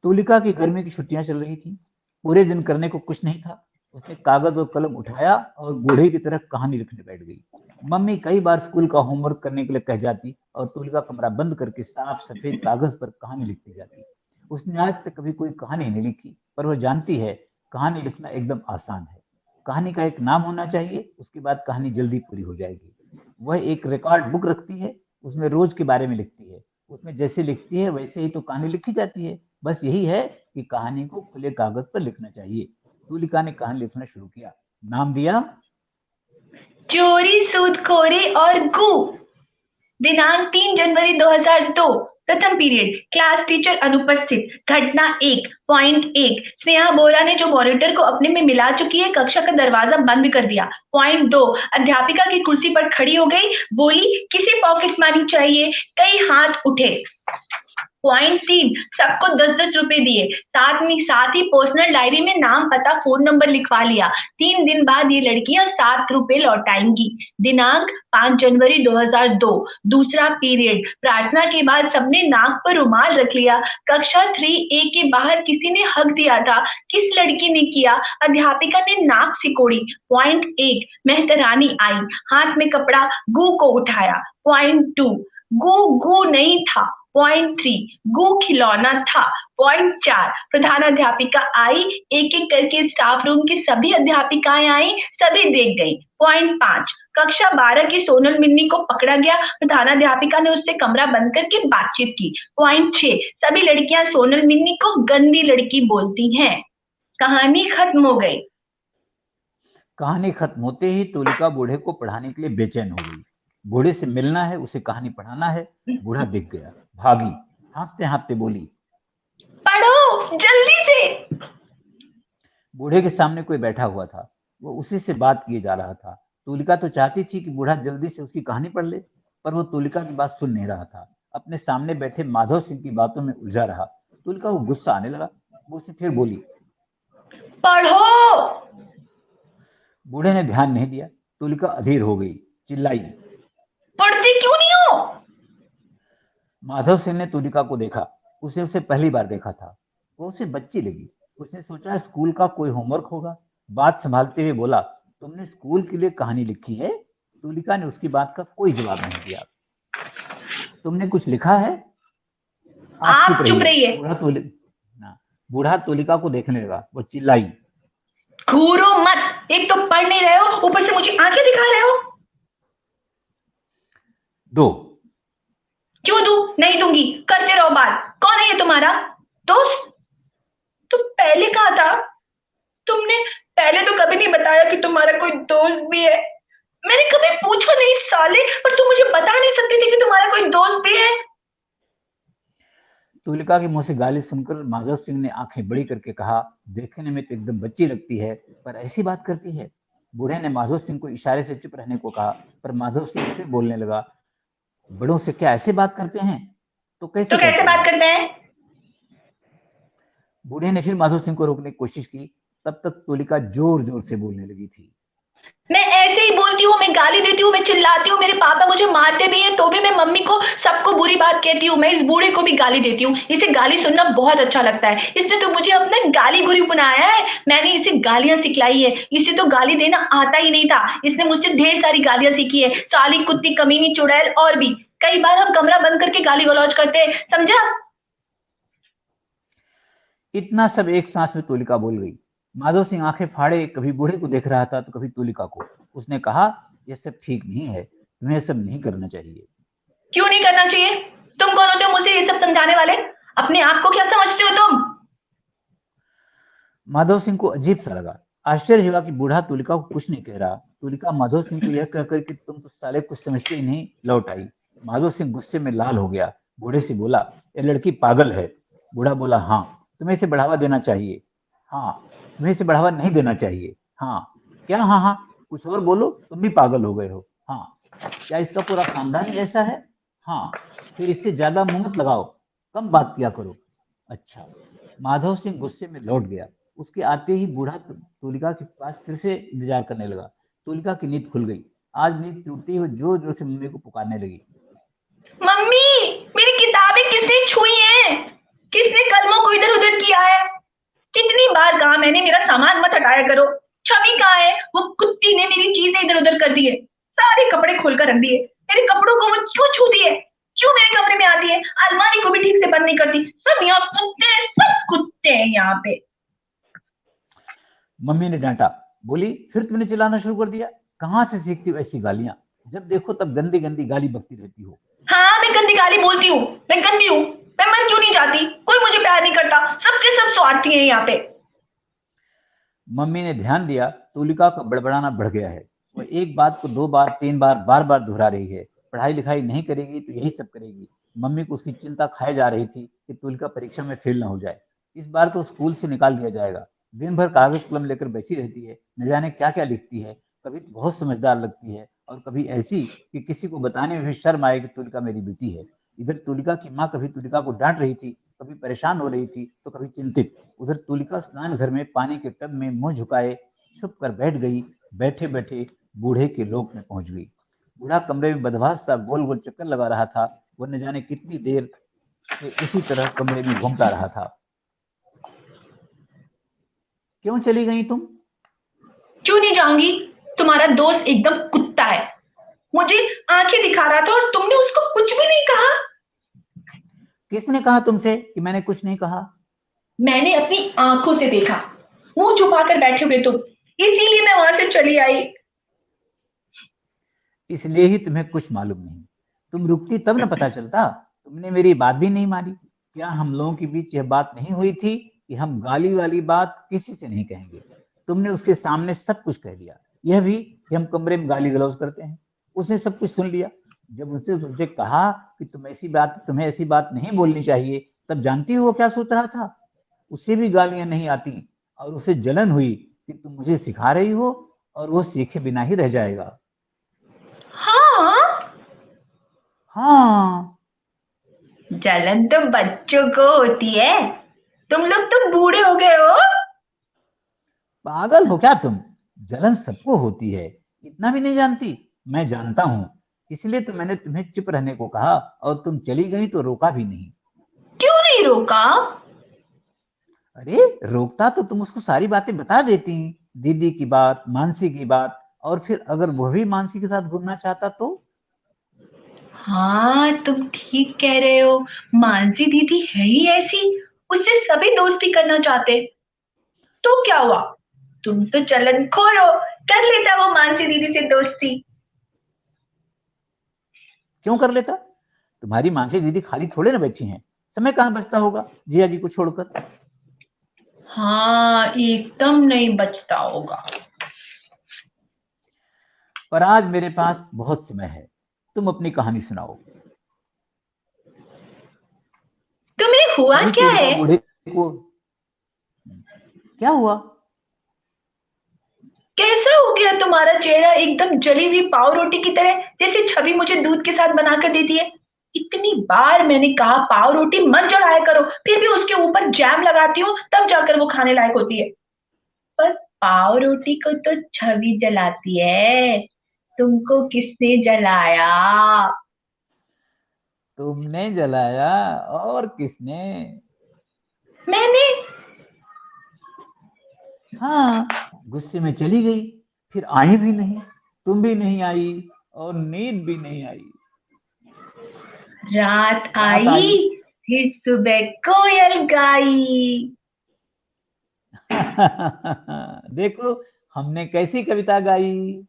Speaker 2: तुलिका की गर्मी की छुट्टियां चल रही थी। पूरे दिन करने को कुछ नहीं था। उसने कागज और कलम उठाया और बूढ़े की तरह कहानी लिखने बैठ गई। मम्मी कई बार स्कूल का होमवर्क करने के लिए कह जाती और तुलिका कमरा बंद करके साफ सफेद कागज पर कहानी लिखती जाती। उसने आज तक कभी कोई कहानी नहीं लिखी, पर वह जानती है कहानी लिखना एकदम आसान है। कहानी का एक नाम होना चाहिए, उसके बाद कहानी जल्दी पूरी हो जाएगी। वह एक रिकॉर्ड बुक रखती है, उसमें रोज के बारे में लिखती है। उसमें जैसे लिखती है वैसे ही तो कहानी लिखी जाती है। बस यही है कि कहानी को खुले कागज पर लिखना चाहिए। तुलिका ने कहानी लिखना शुरू किया। नाम दिया
Speaker 3: चोरी, सूदखोरी और गू। दिनांक 3 जनवरी 2002। प्रथम पीरियड, क्लास टीचर अनुपस्थित। घटना 1.1, स्नेहा बोरा ने जो मॉनिटर को अपने में मिला चुकी है, कक्षा का दरवाजा बंद कर दिया। पॉइंट 2, अध्यापिका की कुर्सी पर खड़ी हो गई, बोली किसे पॉकेट मानी चाहिए, कई हाथ उठे। पॉइंट 3, सबको 10-10 रुपए दिए, साथ ही पर्सनल डायरी में नाम, पता, फोन नंबर लिखवा लिया। 3 दिन बाद ये लड़कियां 7 रुपए लौटाएंगी। दिनांक 5 जनवरी 2002। दूसरा पीरियड, प्रार्थना के बाद सबने नाक पर रुमाल रख लिया। कक्षा 3A के बाहर किसी ने हक दिया था, किस लड़की ने किया? अध्यापिका ने नाक सिकोड़ी। पॉइंट 1, मेहतरानी आई, हाथ में कपड़ा, गू को उठाया। पॉइंट 2, गू नहीं था। पॉइंट 3, गू खिलौना था। पॉइंट 4, प्रधानाध्यापिका आई, एक एक करके स्टाफ रूम की सभी अध्यापिकाएं आई, सभी देख गई। पॉइंट 5, कक्षा 12 की सोनल मिन्नी को पकड़ा गया, प्रधानाध्यापिका ने उससे कमरा बंद करके बातचीत की। पॉइंट 6, सभी लड़कियां सोनल मिन्नी को गंदी लड़की बोलती हैं। कहानी खत्म हो गई।
Speaker 2: कहानी खत्म होते ही तुलिका बूढ़े को पढ़ाने के लिए बेचैन हो गई। बूढ़े से मिलना है, उसे कहानी पढ़ाना है। बूढ़ा दिख गया, भागी, हाँफते हाँफते बोली
Speaker 3: पढ़ो जल्दी से।
Speaker 2: बूढ़े के सामने कोई बैठा हुआ था, वो उसी से बात किए जा रहा था। तुलिका तो चाहती थी कि बूढ़ा जल्दी से उसकी कहानी पढ़ ले, पर वो तुलिका की बात सुन नहीं रहा था। अपने सामने बैठे माधव सिंह की बातों में उलझा रहा। तुलिका को गुस्सा आने लगा, वो उसे फिर बोली
Speaker 3: पढ़ो।
Speaker 2: बूढ़े ने ध्यान नहीं दिया। तुलिका अधीर हो गई, चिल्लाई
Speaker 3: पढ़ते क्यों नहीं हो?
Speaker 2: माधव सिंह ने तुलिका को देखा। उसे पहली बार देखा था। वो उसे बच्ची लगी। उसने सोचा स्कूल का कोई होमवर्क होगा। बात संभालते हुए बोला, तुमने स्कूल के लिए कहानी लिखी है? तुलिका ने उसकी बात का कोई जवाब नहीं दिया। तुमने कुछ लिखा है?
Speaker 3: आप चुप रहिए।
Speaker 2: बूढ़ा तुलिका को देखने लगा। वो चिल्लाई
Speaker 3: घूरो मत, एक तो पढ़ नहीं रहे हो, ऊपर से मुझे आंखें दिखा रहे हो।
Speaker 2: दो।
Speaker 3: क्यों दूं? नहीं दूंगी, करते रहो बात। कौन है ये तुम्हारा दोस्त? तुम पहले कहा था? तुमने पहले तो कभी नहीं बताया कि तुम्हारा कोई दोस्त भी है। मैंने कभी पूछा नहीं साले, पर तुम मुझे बता नहीं सकती थी कि तुम्हारा कोई दोस्त भी है।
Speaker 2: तुलिका के मुंह से गाली सुनकर माधव सिंह ने आंखें बड़ी करके कहा, देखने में तो एकदम बच्ची लगती है, पर ऐसी बात करती है। बूढ़े ने माधव सिंह को इशारे से चुप रहने को कहा, पर माधव सिंह फिर बोलने लगा, बड़ों से क्या ऐसे बात करते हैं? तो कैसे
Speaker 3: बात करते हैं?
Speaker 2: बूढ़े ने फिर माधव सिंह को रोकने की कोशिश की। तब तक तुलिका जोर जोर से बोलने लगी थी।
Speaker 3: मैं ऐसे ही बोलती हूँ, मैं गाली देती हूँ, मैं चिल्लाती हूँ, मेरे पापा मुझे मारते भी हैं तो भी मैं मम्मी को सबको बुरी बात कहती हूँ। मैं इस बूढ़े को भी गाली देती हूँ। इसे गाली सुनना बहुत अच्छा लगता है। इसने तो मुझे अपना गाली गुरु बनाया है। मैंने इसे गालियां सिखलाई है। इसे तो गाली देना आता ही नहीं था। इसने मुझसे ढेर सारी गालियां सीखी है, साली, कुत्ती, कमीनी, चुड़ैल और भी। कई बार हम कमरा बंद करके गाली गलौज करते हैं, समझा?
Speaker 2: इतना सब एक सांस में तुलिका बोल गई। माधव सिंह आंखें फाड़े कभी बूढ़े को देख रहा था तो कभी तुलिका को। उसने कहा, यह सब ठीक नहीं है, तुम्हें सब नहीं करना चाहिए।
Speaker 3: क्यों नहीं करना चाहिए? तुम कौन होते हो मुझे ये सब समझाने वाले? अपने आप को क्या समझते हो तुम?
Speaker 2: माधव सिंह को अजीब सा लगा। आश्चर्य हुआ कि बूढ़ा तुलिका को कुछ नहीं कह रहा। तुलिका माधव सिंह को यह कहकर कि तुम तो साले कुछ समझते ही नहीं, लौट आई। माधव सिंह गुस्से में लाल हो गया। बूढ़े से बोला, यह लड़की पागल है। बूढ़ा बोला, हाँ, तुम्हें इसे बढ़ावा देना चाहिए। हाँ, तुम्हें इसे बढ़ावा नहीं देना चाहिए। हाँ, क्या? हाँ हाँ, कुछ और बोलो, तुम भी पागल हो गए हो। हाँ, क्या इसका पूरा खानदान ही ऐसा है? हाँ, फिर इससे ज्यादा मुंह मत लगाओ, कम बात किया करो। अच्छा। माधव सिंह गुस्से में लौट गया। उसके आते ही बूढ़ा तुलिका के पास फिर से इंतजार करने लगा। तुलिका की नींद खुल गई। आज नींद टूटती हुई जोर जोर से मम्मी को पुकारने लगी,
Speaker 3: मम्मी, मेरी किताबें किसने छुई हैं? किसने कलमों को इधर उधर किया है? कितनी बार कहा मैंने, मेरा सामान मत हटाया करो। छवि कहाँ है? वो कुत्ती ने मेरी चीजें इधर उधर कर दी है, सारे कपड़े खोलकर रख दिए। मेरे कपड़ों को वो क्यों छूती है? क्यों मेरे कमरे में आती है? अलमारी को भी ठीक से बंद नहीं करती। सब यहाँ कुत्ते हैं, सब कुत्ते हैं यहाँ पे।
Speaker 2: मम्मी ने डांटा। बोली, फिर तुमने चिल्लाना शुरू कर दिया? कहाँ से सीखती हो ऐसी गालियां? जब देखो तब गंदी गंदी गाली बकती रहती हो।
Speaker 3: हाँ, मैं गंदी गाली बोलती हूँ, मैं गंदी हूँ। मैं मर क्यों नहीं जाती? कोई मुझे प्यार नहीं करता, सबके सब स्वार्थी हैं यहाँ पे।
Speaker 2: मम्मी ने ध्यान दिया, तुलिका का बड़बड़ाना बढ़ गया है। वो एक बात को 2 बार 3 बार बार बार दोहरा रही है। पढ़ाई लिखाई नहीं करेगी तो यही सब करेगी। मम्मी को उसकी चिंता खाए जा रही थी कि तुलिका परीक्षा में फेल ना हो जाए। इस बार तो स्कूल से निकाल दिया जाएगा। दिन भर कागज कलम लेकर बैठी रहती है, न जाने क्या क्या लिखती है। कभी तो बहुत समझदार लगती है और कभी ऐसी कि किसी को बताने में भी शर्म आए कि तुलिका मेरी बेटी है। इधर तुलिका की माँ कभी तुलिका को डांट रही थी, कभी परेशान हो रही थी तो कभी चिंतित। उधर तुलिका स्नान घर में पानी के टब में मुंह झुकाए छुप कर बैठ गई। बैठे बैठे बूढ़े के लोक में पहुंच गई। बूढ़ा कमरे में बदमाश सा गोल गोल चक्कर लगा रहा था। वो न जाने कितनी देर से उसी तरह कमरे में घूमता रहा था। क्यों चली गई तुम?
Speaker 3: क्यों नहीं जाऊंगी? तुम्हारा दोस्त एकदम कुत्ता है, मुझे आंखें दिखा रहा था और तुमने उसको कुछ भी नहीं कहा।
Speaker 2: किसने कहा तुमसे कि मैंने कुछ नहीं कहा?
Speaker 3: मैंने अपनी आंखों से देखा, मुंह छुपाकर बैठे हुए तुम, इसीलिए मैं वहां से चली आई।
Speaker 2: इसलिए ही तुम्हें कुछ मालूम नहीं। तुम रुकती तब न पता चलता। तुमने मेरी बात भी नहीं मानी। क्या हम लोगों के बीच यह बात नहीं हुई थी कि हम गाली वाली बात किसी से नहीं कहेंगे? तुमने उसके सामने सब कुछ कह दिया, यह भी कि हम कमरे में गाली गलौज करते हैं। उसने सब कुछ सुन लिया। जब उसने तुमसे कहा कि तुम्हें ऐसी बात नहीं बोलनी चाहिए, तब जानती हो वो क्या सोच रहा था? उसे भी गालियां नहीं आती और उसे जलन हुई कि तुम मुझे सिखा रही हो और वो सीखे बिना ही रह जाएगा।
Speaker 3: हाँ,
Speaker 2: हाँ।
Speaker 3: जलन तो बच्चों को होती है, तुम लोग तो बूढ़े हो गए हो।
Speaker 2: पागल हो क्या तुम? जलन सबको होती है, इतना भी नहीं जानती? मैं जानता हूँ, इसलिए तो मैंने तुम्हें चुप रहने को कहा और तुम चली गई तो रोका भी नहीं।
Speaker 3: क्यों नहीं रोका?
Speaker 2: अरे रोकता तो तुम उसको सारी बातें बता देती, दीदी की बात, मानसी की बात, और फिर अगर वो भी मानसी के साथ घूमना चाहता तो?
Speaker 3: हाँ, तुम ठीक कह रहे हो, मानसी दीदी है ही ऐसी, उससे सभी दोस्ती करना चाहते। तो क्या हुआ? तुम तो जलनखोर हो, कर लेता वो मानसी दीदी से दोस्ती।
Speaker 2: क्यों कर लेता? तुम्हारी मानसी दीदी खाली थोड़े ना बैठी हैं। समय कहाँ बचता होगा जिया जी को छोड़कर?
Speaker 3: हाँ, एकदम नहीं बचता होगा।
Speaker 2: पर आज मेरे पास बहुत समय है, तुम अपनी कहानी सुनाओ।
Speaker 3: तुम्हें हुआ
Speaker 2: वही
Speaker 3: क्या
Speaker 2: तुलिका
Speaker 3: है?
Speaker 2: बूढ़े को। क्या हुआ?
Speaker 3: कैसा हो गया तुम्हारा चेहरा? एकदम जली हुई पाव रोटी की तरह, जैसे छवि मुझे दूध के साथ बनाकर देती है। इतनी बार मैंने कहा पाव रोटी मत जलाया करो, फिर भी उसके ऊपर जैम लगाती हूँ, तब जाकर वो खाने लायक होती है। पर पाव रोटी को तो छवि जलाती है, तुमको किसने जलाया?
Speaker 2: तुमने जलाया, और किसने?
Speaker 3: मैंने।
Speaker 2: हाँ, गुस्से में चली गई, फिर आई भी नहीं। तुम भी नहीं आई और नींद भी नहीं आई।
Speaker 3: रात
Speaker 2: रात
Speaker 3: आई,
Speaker 2: आई।
Speaker 3: फिर सुबह कोयल गाई।
Speaker 2: देखो, हमने कैसी कविता गाई।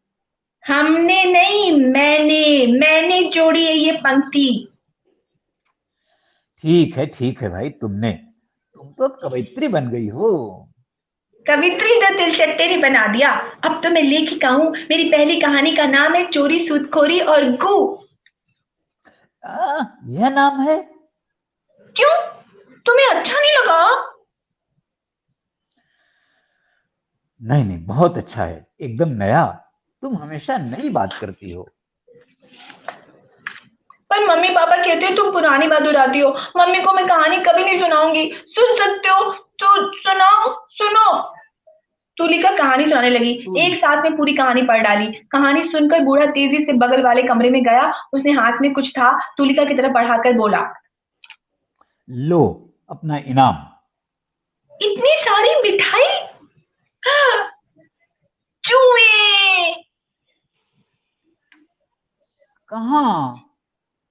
Speaker 3: हमने नहीं, मैंने जोड़ी है ये पंक्ति।
Speaker 2: ठीक है भाई, तुम तो कवयित्री बन गई हो।
Speaker 3: कवित्री तो तिलचट्टे ने बना दिया। अब तो मैं लेखिका हूँ। मेरी पहली कहानी का नाम है चोरी, सूदखोरी और गू।
Speaker 2: यह नाम है?
Speaker 3: क्यों, तुम्हें अच्छा नहीं लगा?
Speaker 2: नहीं नहीं, बहुत अच्छा है, एकदम नया। तुम हमेशा नई बात करती हो।
Speaker 3: पर मम्मी पापा कहते हो तुम पुरानी बात दोहराती हो। मम्मी को मैं कहानी कभी नहीं सुनाऊंगी। सुन सकते हो तो सुनाओ, सुनो। तुलिका कहानी सुनाने लगी।
Speaker 2: तुम
Speaker 3: एक साथ में पूरी कहानी पढ़ डाली। कहानी सुनकर बूढ़ा तेजी से बगल वाले कमरे में गया। उसने हाथ में कुछ था, तुलिका की तरफ बढ़ाकर बोला,
Speaker 2: लो अपना इनाम।
Speaker 3: इतनी सारी मिठाई? हाँ,
Speaker 2: कहाँ?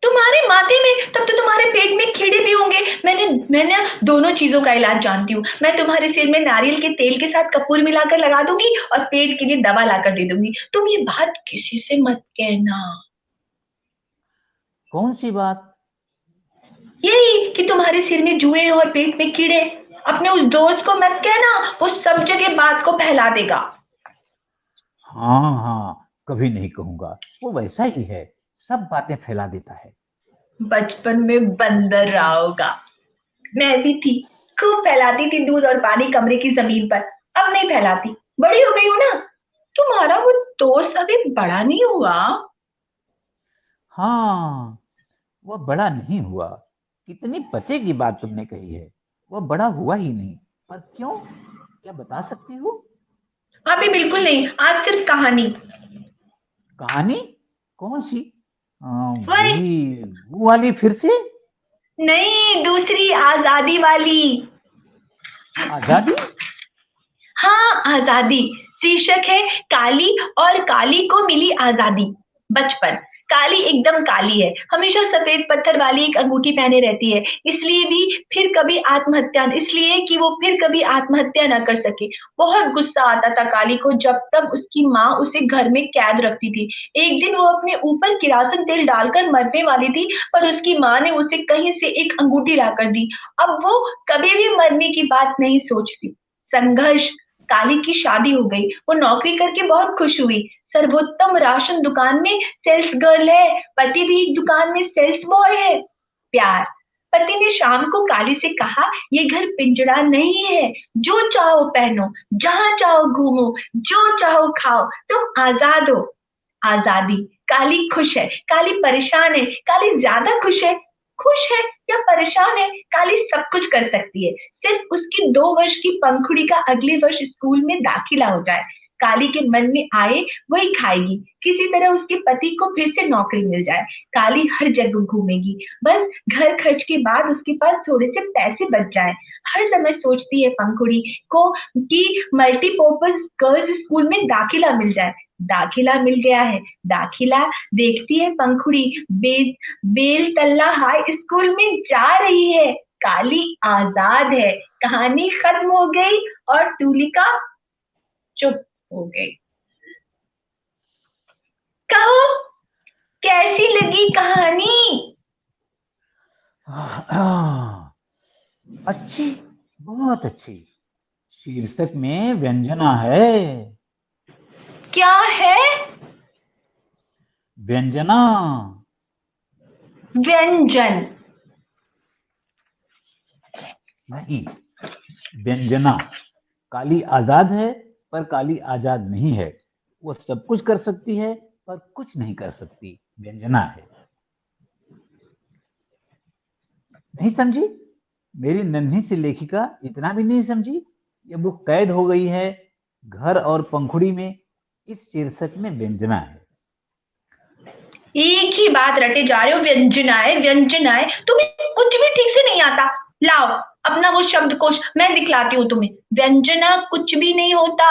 Speaker 3: तुम्हारे माथे में, तब तो तुम्हारे पेट में कीड़े भी होंगे। मैंने दोनों चीजों का इलाज जानती हूँ। मैं तुम्हारे सिर में नारियल के तेल के साथ कपूर मिलाकर लगा दूंगी और पेट के लिए दवा लाकर दे दूंगी। तुम ये बात किसी से मत कहना।
Speaker 2: कौन सी बात?
Speaker 3: यही कि तुम्हारे सिर में जुए और पेट में कीड़े। अपने उस दोस्त को मत कहना, वो सब जगह बात को फैला देगा।
Speaker 2: हाँ हाँ, कभी नहीं कहूंगा। वो वैसा ही है, सब बातें फैला देता है।
Speaker 3: बचपन में बंदर रहा होगा। मैं भी थी, खूब फैलाती थी दूध और पानी कमरे की जमीन पर। अब नहीं फैलाती, बड़ी हो गई हूं ना। तुम्हारा वो दोस्त अभी बड़ा नहीं हुआ।
Speaker 2: हाँ, वो बड़ा नहीं हुआ। कितनी पते की बात तुमने कही है। वो बड़ा हुआ ही नहीं। पर क्यों? क्या बता सकती हो?
Speaker 3: अभी बिल्कुल नहीं, आज सिर्फ कहानी।
Speaker 2: कहानी? कौन सी?
Speaker 3: वही,
Speaker 2: वही वो वाली फिर से?
Speaker 3: नहीं, दूसरी आजादी वाली।
Speaker 2: आजादी?
Speaker 3: हाँ, आजादी। शीर्षक है काली और काली को मिली आजादी। बचपन। काली एकदम काली है, हमेशा सफेद पत्थर वाली एक अंगूठी पहने रहती है, इसलिए कि वो फिर कभी आत्महत्या ना कर सके। बहुत गुस्सा आता था काली को जब तक उसकी माँ उसे घर में कैद रखती थी। एक दिन वो अपने ऊपर किरासन तेल डालकर मरने वाली थी, पर उसकी माँ ने उसे कहीं से एक अंगूठी लाकर दी। अब वो कभी भी मरने की बात नहीं सोचती। संघर्ष। काली की शादी हो गई, वो नौकरी करके बहुत खुश हुई। सर्वोत्तम राशन दुकान में सेल्स गर्ल है, पति भी एक दुकान में सेल्स बॉय है। प्यार। पति ने शाम को काली से कहा, ये घर पिंजड़ा नहीं है, जो चाहो पहनो, जहां चाहो घूमो, जो चाहो खाओ, तुम आजाद हो। आजादी। काली खुश है, काली परेशान है, काली ज्यादा खुश है या परेशान है, काली सब कुछ कर सकती है। सिर्फ उसकी 2 वर्ष की पंखुड़ी का अगले वर्ष स्कूल में दाखिला हो जाए। काली के मन में आए वही खाएगी, किसी तरह उसके पति को फिर से नौकरी मिल जाए। काली हर जगह घूमेगी, बस घर खर्च के बाद उसके पास थोड़े से पैसे बच जाए। हर समय सोचती है पंखुड़ी को कि मल्टीपर्पज गर्ल्स स्कूल में दाखिला मिल जाए। दाखिला मिल गया है। दाखिला देखती है पंखुड़ी बेलतल्ला हाई स्कूल में जा रही है। काली आजाद है। कहानी खत्म हो गई और तुलिका चुप हो गई। कहो, कैसी लगी कहानी?
Speaker 2: अच्छी, बहुत अच्छी। शीर्षक में व्यंजना है।
Speaker 3: क्या है?
Speaker 2: व्यंजना।
Speaker 3: व्यंजन।
Speaker 2: नहीं, व्यंजना। काली आजाद है, पर काली आजाद नहीं है। वो सब कुछ कर सकती है, पर कुछ नहीं कर सकती। व्यंजना है। नहीं समझी? मेरी नन्ही सी लेखिका इतना भी नहीं समझी? ये बुक कैद हो गई है घर और पंखुड़ी में। इस शीर्षक में व्यंजना है।
Speaker 3: एक ही बात रटे जा रहे हो, व्यंजन आए, तुम्हें कुछ भी ठीक से नहीं आता। लाओ अपना वो शब्दकोश, मैं दिखलाती हूँ तुम्हें। व्यंजना कुछ भी नहीं होता,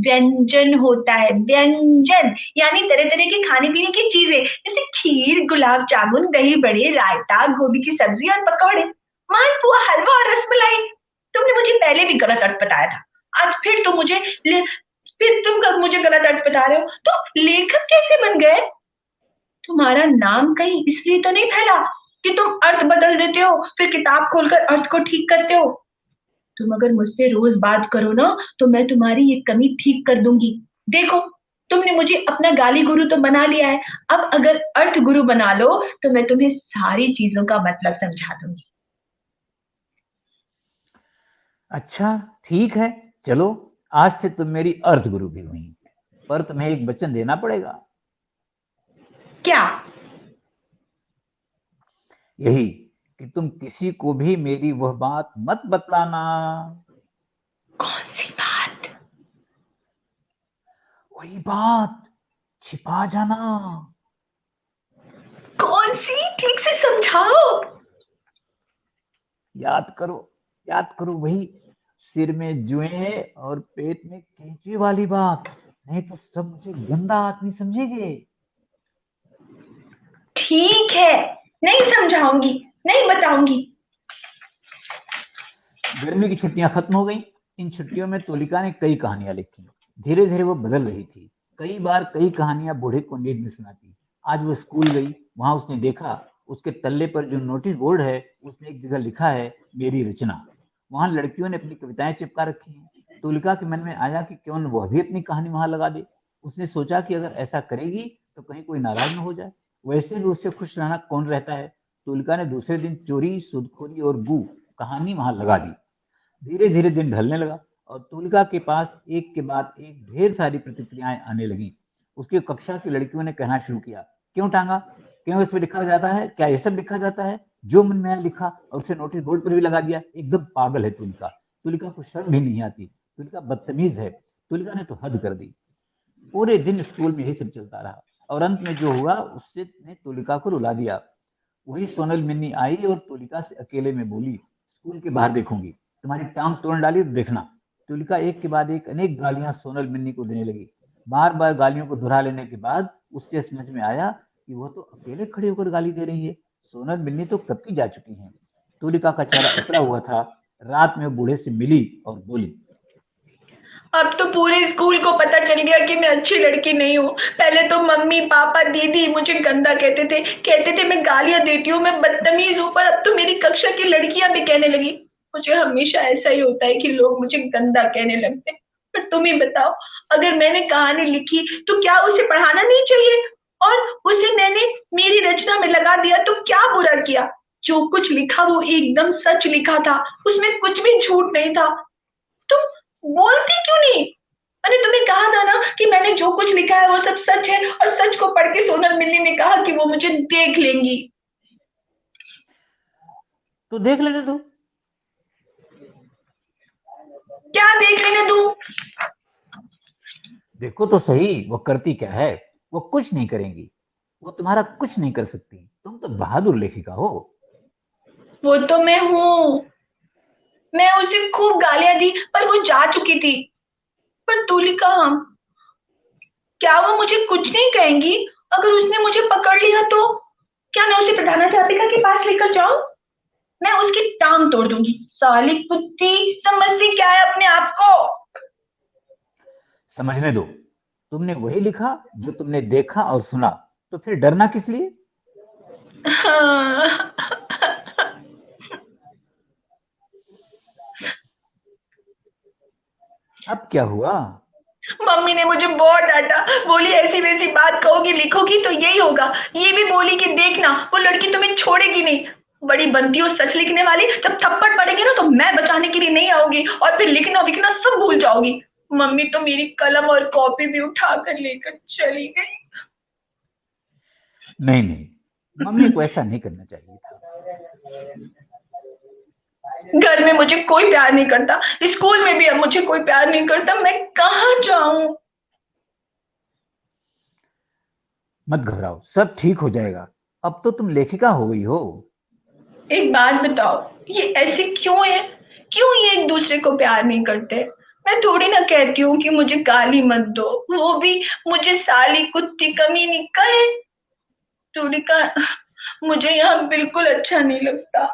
Speaker 3: व्यंजन होता है। व्यंजन यानी तरह तरह के खाने पीने की चीजें, जैसे खीर, गुलाब जामुन, दही बड़े, रायता, गोभी की सब्जी और पकौड़े, मालपुआ, हलवा और रसमलाई। तुमने मुझे पहले भी गलत अर्थ बताया था, आज फिर तुम कब मुझे गलत अर्थ बता रहे हो? तो लेखक कैसे बन गए? तुम्हारा नाम कहीं इसलिए तो नहीं फैला कि तुम अर्थ बदल देते हो फिर किताब खोलकर अर्थ को ठीक करते हो। तुम अगर मुझसे रोज बात करो ना, तो मैं तुम्हारी ये कमी ठीक कर दूंगी। देखो, तुमने मुझे अपना गाली गुरु तो बना लिया है, अब अगर अर्थ गुरु बना लो तो मैं तुम्हें सारी चीजों का मतलब समझा दूंगी।
Speaker 2: अच्छा, ठीक है। चलो, आज से तुम मेरी अर्थ गुरु भी हुई। पर तुम्हें एक वचन देना पड़ेगा।
Speaker 3: क्या?
Speaker 2: यही कि तुम किसी को भी मेरी वह बात मत बतलाना।
Speaker 3: कौन सी बात?
Speaker 2: वही बात, छिपा जाना।
Speaker 3: कौन सी? ठीक से समझाओ।
Speaker 2: याद करो, याद करो, वही सिर में जुए और पेट में कैंची वाली बात। नहीं तो सब मुझे गंदा आदमी समझेंगे।
Speaker 3: ठीक है, नहीं समझाऊंगी, नहीं बताऊंगी।
Speaker 2: गर्मी की छुट्टियां खत्म हो गई। इन छुट्टियों में तुलिका ने कई कहानियां लिखी। धीरे धीरे वो बदल रही थी। कई बार कई कहानियां बूढ़े को नींद में सुनाती। आज वो स्कूल गई, वहां उसने देखा उसके तल्ले पर जो नोटिस बोर्ड है उसने एक जगह लिखा है मेरी रचना। वहां लड़कियों ने अपनी कविताएं चिपका रखी हैं। तुलिका के मन में आया कि क्यों न वह भी अपनी कहानी वहां लगा दे। उसने सोचा कि अगर ऐसा करेगी तो कहीं कोई नाराज न हो जाए। वैसे भी उससे खुश रहना कौन रहता है। तुलिका ने दूसरे दिन चोरी, सूदखोरी और बू कहानी वहां लगा दी। धीरे धीरे दिन ढलने लगा और तुलिका के पास एक के बाद एक ढेर सारी प्रतिक्रियाएं आने लगी। उसकी कक्षा की लड़कियों ने कहना शुरू किया, क्यों टांगा, क्यों इसमें लिखा जाता है, क्या ये सब लिखा जाता है, जो मन में आया लिखा और उसे नोटिस बोर्ड पर भी लगा दिया। एकदम पागल है तुलिका। तुलिका को शर्म भी नहीं आती। तुलिका बदतमीज है। तुलिका ने तो हद कर दी। पूरे दिन स्कूल में यही सब चलता रहा और अंत में जो हुआ उससे ने तुलिका को रुला दिया। वही सोनल मिन्नी आई और तुलिका से अकेले में बोली, स्कूल के बाहर देखूंगी, तुम्हारी टांग तोड़ डाली तो देखना। तुलिका एक के बाद एक अनेक गालियां सोनल मिन्नी को देने लगी। बार बार गालियों को दोहरा लेने के बाद उससे समझ में आया कि वो तो अकेले खड़े होकर गाली दे रही है। सोनल मिन्नी तो कब की जा चुकी है। तुलिका का चेहरा उतरा हुआ था। रात में वो बूढ़े से मिली और बोली,
Speaker 3: अब तो पूरे स्कूल को पता चल गया कि मैं अच्छी लड़की नहीं हूँ। पहले तो मम्मी पापा दीदी मुझे गंदा कहते थे मैं गालियां देती हूँ, मैं बदतमीज हूँ, पर अब तो मेरी कक्षा की लड़कियां भी कहने लगी। मुझे हमेशा ऐसा ही होता है कि लोग मुझे गंदा कहने लगते हैं। पर तुम ही बताओ, अगर मैंने कहानी लिखी तो क्या उसे पढ़ाना नहीं चाहिए? और उसे मैंने मेरी रचना में लगा दिया तो क्या बुरा किया? जो कुछ लिखा वो एकदम सच लिखा था, उसमें कुछ भी झूठ नहीं था। तुम बोलती क्यों नहीं? मैंने तुम्हें कहा था ना कि मैंने जो कुछ लिखा है वो सब सच है, और सच को पढ़ के सोनल मिल्ली ने कहा कि वो मुझे देख लेंगी।
Speaker 2: तो देख लेने दो।
Speaker 3: क्या देख लेने दूं?
Speaker 2: देखो तो सही वो करती क्या है। वो कुछ नहीं करेंगी। वो तुम्हारा कुछ नहीं कर सकती। तुम तो बहादुर लेखिका हो।
Speaker 3: वो तो मैं हूँ। मैं उसे खूब गालियां दी पर वो जा चुकी थी। पर तुलिका, हम क्या वो मुझे कुछ नहीं कहेंगी? अगर उसने मुझे पकड़ लिया तो क्या मैं उसे प्रधानाध्यापिका के पास लेकर जाऊं? मैं उसकी टांग तोड़ दूंगी। साली कुत्ती, समझती क्या है अपने आप को?
Speaker 2: समझने दो। तुमने वही लिखा जो तुमने देखा और सुना, तो फिर डरना किस लिए।
Speaker 3: हाँ।
Speaker 2: अब क्या हुआ।
Speaker 3: मम्मी ने मुझे बहुत डांटा। बोली ऐसी वैसी बात कहोगी लिखोगी तो यही होगा। ये भी बोली कि देखना वो लड़की तुम्हें छोड़ेगी नहीं। बड़ी बनती हो सच लिखने वाली, जब थप्पड़ पड़ेगी ना तो मैं बचाने के लिए नहीं आऊंगी और फिर लिखना विखना सब भूल जाओगी। मम्मी तो मेरी कलम और कॉपी भी उठा कर लेकर चली गई।
Speaker 2: नहीं नहीं, मम्मी को ऐसा नहीं करना चाहिए था।
Speaker 3: घर में मुझे कोई प्यार नहीं करता, स्कूल में भी अब मुझे कोई प्यार नहीं करता। मैं कहाँ जाऊं?
Speaker 2: मत घबराओ, सब ठीक हो जाएगा। अब तो तुम लेखिका हो गई हो।
Speaker 3: एक बात बताओ, ये ऐसे क्यों है? क्यों ये एक दूसरे को प्यार नहीं करते? मैं थोड़ी ना कहती हूँ कि मुझे गाली मत दो, वो भी मुझे साली कुत्ती कमीनी कहे। थोड़ी का मुझे यहाँ बिल्कुल अच्छा नहीं लगता।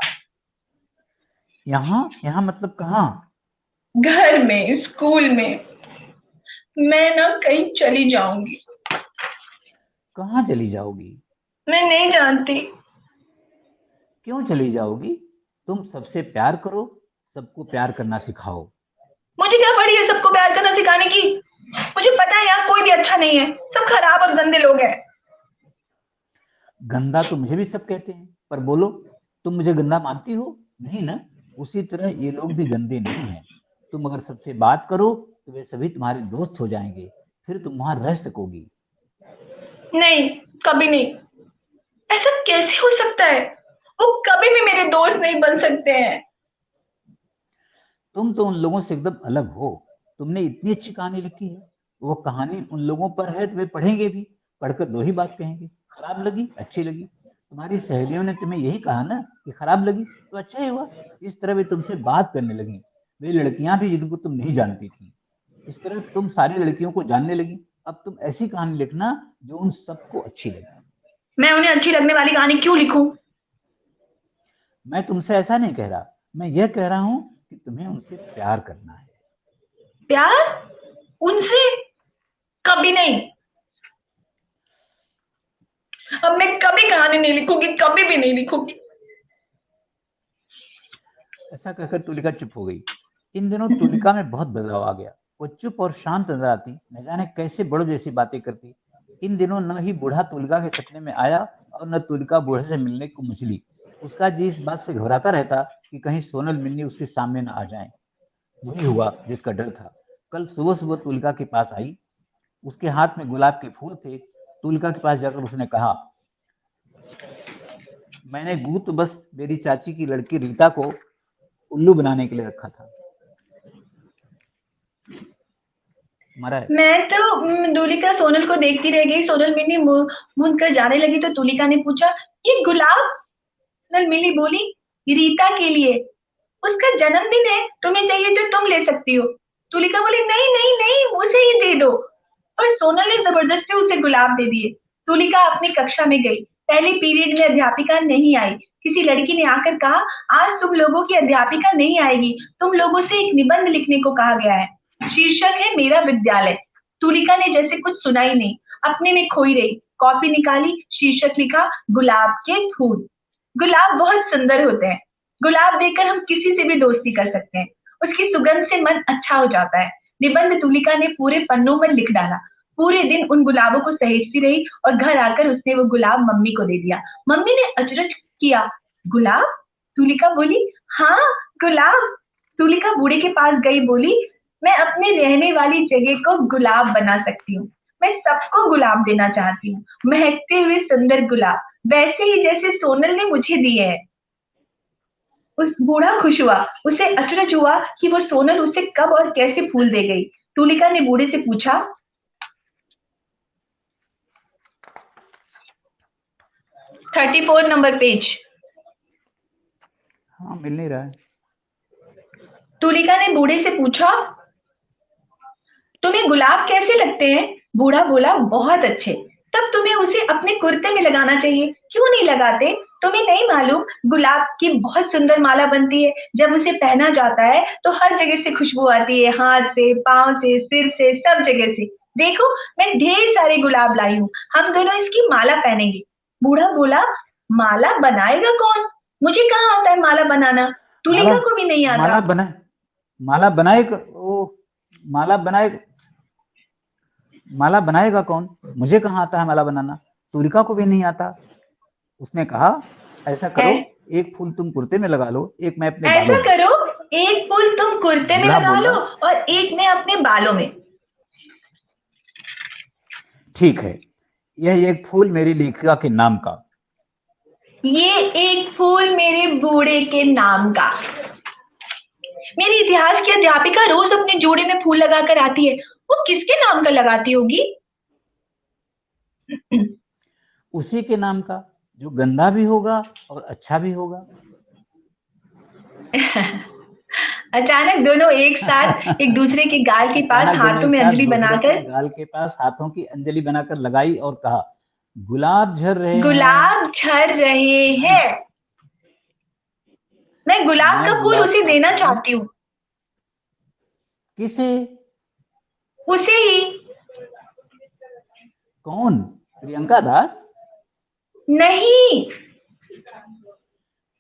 Speaker 2: यहाँ यहाँ मतलब कहाँ।
Speaker 3: घर में, स्कूल में, मैं ना कहीं चली जाऊंगी।
Speaker 2: कहाँ चली जाओगी।
Speaker 3: मैं नहीं जानती।
Speaker 2: क्यों चली जाओगी। तुम सबसे प्यार करो, सबको प्यार करना सिखाओ।
Speaker 3: मुझे क्या पड़ी है सबको प्यार करना सिखाने की? मुझे पता है यहाँ कोई भी अच्छा नहीं है, सब खराब और गंदे लोग हैं।
Speaker 2: गंदा तो मुझे भी सब कहते हैं, पर बोलो, तुम मुझे गंदा मानती हो। नहीं ना। उसी तरह ये लोग भी गंदे नहीं हैं। तुम अगर सबसे बात करो तो वे सभी तुम्हारे दोस्त हो जाएंगे। फिर तुम वहां रह सकोगी।
Speaker 3: नहीं, कभी नहीं। ऐसा कैसे हो सकता है? वो कभी भी मेरे दोस्त नहीं बन सकते हैं।
Speaker 2: तुम तो उन लोगों से एकदम अलग हो। तुमने इतनी अच्छी कहानी लिखी है। वो कहानी उन लोगों पर है तो वे पढ़ेंगे भी। पढ़कर दो ही बात कहेंगे, खराब लगी, अच्छी लगी। तुम्हारी सहेलियों ने तुम्हें यही कहा ना कि खराब लगी, तो अच्छा ही हुआ। इस तरह वे तुमसे बात करने लगी। वे लड़कियां भी जिनको तुम नहीं जानती थी। इस तरह तुम सारी लड़कियों को जानने लगी। अब तुम ऐसी कहानी लिखना जो उन सबको अच्छी लगे।
Speaker 3: मैं उन्हें अच्छी लगने वाली कहानी क्यों लिखूं?
Speaker 2: मैं तुमसे ऐसा नहीं कह रहा, मैं यह कह रहा हूं कि तुम्हें उनसे प्यार करना है।
Speaker 3: प्यार? उनसे? कभी नहीं। अब मैं कभी कहानी नहीं लिखूंगी, कभी भी नहीं लिखूंगी।
Speaker 2: ऐसा कहकर तुलिका चुप हो गई। इन दिनों तुलिका में बहुत बदलाव आ गया। वो चुप और शांत नजर आती, न जाने कैसे बड़ों जैसी बातें करती। इन दिनों न ही बूढ़ा तुलिका के सपने में आया और न तुलिका बूढ़े से मिलने को मचली। उसका जी इस बात से घबराता रहता कि कहीं सोनल मिलनी उसके सामने न आ जाए। वही हुआ जिसका डर था। कल सुबह सुबह तुलिका के पास आई। उसके हाथ में गुलाब के फूल थे। तुलिका के पास जाकर उसने कहा, मैंने गूथ बस मेरी चाची की लड़की रीता को उल्लू बनाने के लिए रखा था। मरा है।
Speaker 3: मैं तो तुलिका सोनल को देखती रह गई। सोनल मिली मुड़ कर जाने लगी तो तुलिका ने पूछा, ये गुलाब? सोनल मिली बोली, रीता के लिए, उसका जन्मदिन है, तुम्हें चाहिए तो तुम ले सकती हो। तुलिका बोली, नहीं नहीं नहीं, मुझे ही दे दो। और सोनल ने जबरदस्ती उसे गुलाब दे दिए। तुलिका अपनी कक्षा में गई। पहले पीरियड में अध्यापिका नहीं आई। किसी लड़की ने आकर कहा, आज तुम लोगों की अध्यापिका नहीं आएगी, तुम लोगों से एक निबंध लिखने को कहा गया है। शीर्षक है मेरा विद्यालय। तुलिका ने जैसे कुछ सुना ही नहीं, अपने में खोई रही। कॉपी निकाली, शीर्षक लिखा, गुलाब के फूल। गुलाब बहुत सुंदर होते हैं। गुलाब देखकर हम किसी से भी दोस्ती कर सकते हैं। उसकी सुगंध से मन अच्छा हो जाता है। निबंध तुलिका ने पूरे पन्नों में लिख डाला। पूरे दिन उन गुलाबों को सहेजती रही और घर आकर उसने वो गुलाब मम्मी को दे दिया। मम्मी ने अचरज किया, गुलाब? तुलिका बोली, हाँ गुलाब। तुलिका बूढ़े के पास गई, बोली, मैं अपने रहने वाली जगह को गुलाब बना सकती हूँ। मैं सबको गुलाब देना चाहती हूँ, महकते हुए सुंदर गुलाब, वैसे ही जैसे सोनल ने मुझे दिए है। उस बूढ़ा खुश हुआ। उसे अचरज हुआ कि वो सोनल उसे कब और कैसे फूल दे गई। तुलिका ने बूढ़े से पूछा, 34 नंबर पेज।
Speaker 2: हाँ, मिल नहीं रहा है।
Speaker 3: तुलिका ने बूढ़े से पूछा, तुम्हें गुलाब कैसे लगते हैं? बूढ़ा बोला, बहुत अच्छे। तब तुम्हें उसे अपने कुर्ते में लगाना चाहिए, क्यों नहीं लगाते? तुम्हें नहीं मालूम, गुलाब की बहुत सुंदर माला बनती है। जब उसे पहना जाता है तो हर जगह से खुशबू आती है, हाथ से, पांव से, सिर से, सब जगह से। देखो, मैं ढेर सारे गुलाब लाई हूँ, हम दोनों इसकी माला पहनेंगे। बूढ़ा बोला, माला बनाएगा कौन? मुझे कहाँ आता है माला बनाना,
Speaker 2: माला
Speaker 3: तुलिका को भी नहीं आता।
Speaker 2: माला बनाए ओ माला बनाए माला बनाएगा कौन? मुझे कहाँ आता है माला बनाना, तुलिका को भी नहीं आता। उसने कहा, ऐसा करो, एक फूल तुम कुर्ते में लगा लो, एक मैं अपने बालों
Speaker 3: ऐसा
Speaker 2: में।
Speaker 3: करो, एक फूल तुम कुर्ते में
Speaker 2: बूढ़ा
Speaker 3: लगा
Speaker 2: बोला,
Speaker 3: लो और एक मैं अपने बालों में।
Speaker 2: ठीक है, यह एक फूल मेरी लेखिका के नाम का।
Speaker 3: ये एक फूल मेरे बूढ़े के नाम का। मेरी इतिहास की अध्यापिका रोज अपने जोड़े में फूल लगाकर आती है, वो किसके नाम का लगाती होगी?
Speaker 2: उसी के नाम का, जो गंदा भी होगा और अच्छा भी होगा।
Speaker 3: अचानक दोनों एक साथ एक दूसरे के गाल के पास
Speaker 2: अचानक दोनों
Speaker 3: हाथों
Speaker 2: एक
Speaker 3: में
Speaker 2: साथ
Speaker 3: अंजलि
Speaker 2: दूसरे के
Speaker 3: बनाकर,
Speaker 2: गाल के पास हाथों की अंजलि बनाकर लगाई और कहा, गुलाब झर रहे हैं।
Speaker 3: गुलाब झर रहे हैं। मैं गुलाब
Speaker 2: मैं
Speaker 3: का फूल
Speaker 2: गुलाब
Speaker 3: उसे
Speaker 2: का
Speaker 3: देना
Speaker 2: फूल
Speaker 3: चाहती हूँ।
Speaker 2: किसे?
Speaker 3: उसे ही।
Speaker 2: कौन? प्रियंका दास?
Speaker 3: नहीं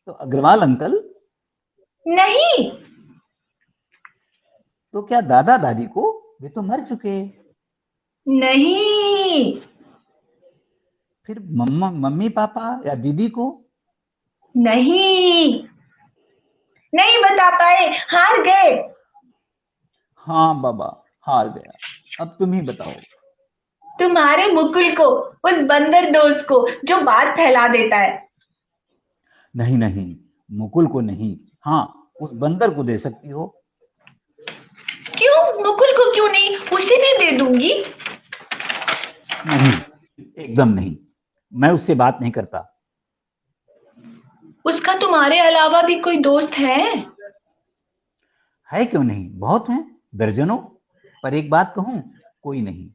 Speaker 2: तो अग्रवाल अंकल?
Speaker 3: नहीं
Speaker 2: तो क्या दादा दादी को? वे तो मर चुके।
Speaker 3: नहीं
Speaker 2: फिर मम्मा मम्मी पापा या दीदी को?
Speaker 3: नहीं नहीं बता पाए, हार गए।
Speaker 2: हाँ बाबा, हार गया। अब तुम ही बताओ।
Speaker 3: तुम्हारे मुकुल को, उस बंदर दोस्त को जो बात फैला देता है।
Speaker 2: नहीं नहीं, मुकुल को नहीं, हाँ उस बंदर को दे सकती हो।
Speaker 3: क्यों? मुकुल को क्यों नहीं? उसे मैं दे दूंगी।
Speaker 2: नहीं, एकदम नहीं, मैं उससे बात नहीं करता।
Speaker 3: उसका तुम्हारे अलावा भी कोई दोस्त
Speaker 2: है क्यों नहीं, बहुत हैं, दर्जनों। पर एक बात कहूं, कोई नहीं।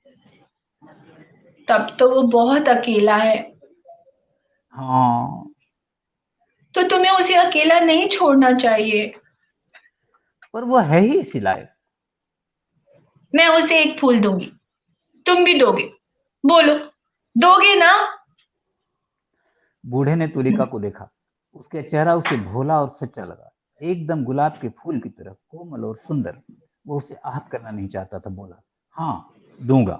Speaker 3: तब तो वो बहुत अकेला है।
Speaker 2: हाँ,
Speaker 3: तो तुम्हें उसे अकेला नहीं छोड़ना चाहिए।
Speaker 2: पर वो है ही इसी लायक।
Speaker 3: मैं उसे एक फूल दूंगी, तुम भी दोगे, बोलो, दोगे ना?
Speaker 2: बूढ़े ने तुलिका को देखा। उसका चेहरा उसे भोला और सच्चा लगा, एकदम गुलाब के फूल की तरह कोमल और सुंदर। वो उसे आहत करना नहीं चाहता था, बोला, हाँ, दूंगा।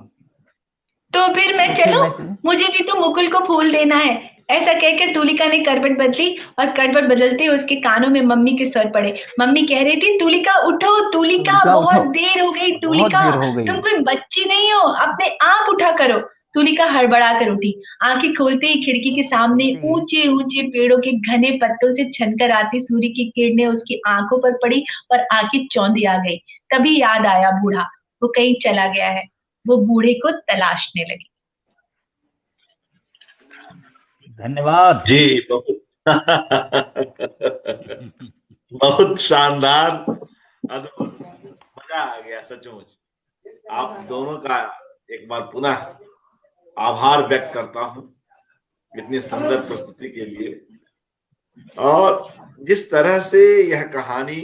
Speaker 3: तो फिर मैं
Speaker 2: तो फिर
Speaker 3: चलूं?
Speaker 2: मैं चलूं?
Speaker 3: मुझे भी तो मुकुल को फूल देना है। ऐसा कहकर तुलिका ने करवट बदली और करवट बदलते ही उसके कानों में मम्मी के स्वर पड़े। मम्मी कह रही थी, तुलिका उठो, तुलिका
Speaker 2: तुलिका उठो,
Speaker 3: बहुत देर हो गई,
Speaker 2: बहुत
Speaker 3: तुलिका
Speaker 2: देर हो गई।
Speaker 3: तुम कोई बच्ची नहीं हो, अपने आप उठा करो। तुलिका हड़बड़ा कर उठी। आंखें खोलते ही खिड़की के सामने
Speaker 2: खोलते ही
Speaker 3: ऊंचे ऊंचे पेड़ों के घने पत्तों से छनकर आती सूर्य की किरणें उसकी आंखों पर पड़ी और आंखें चौंधी आ गई। तभी याद आया, बूढ़ा वो कहीं चला गया है। वो बूढ़े को तलाशने लगी।
Speaker 2: धन्यवाद।
Speaker 1: जी, बहुत बहुत शानदार, अद्भुत, मजा आ गया सचमुच। आप दोनों का एक बार पुनः आभार व्यक्त करता हूं इतनी सुंदर प्रस्तुति के लिए। और जिस तरह से यह कहानी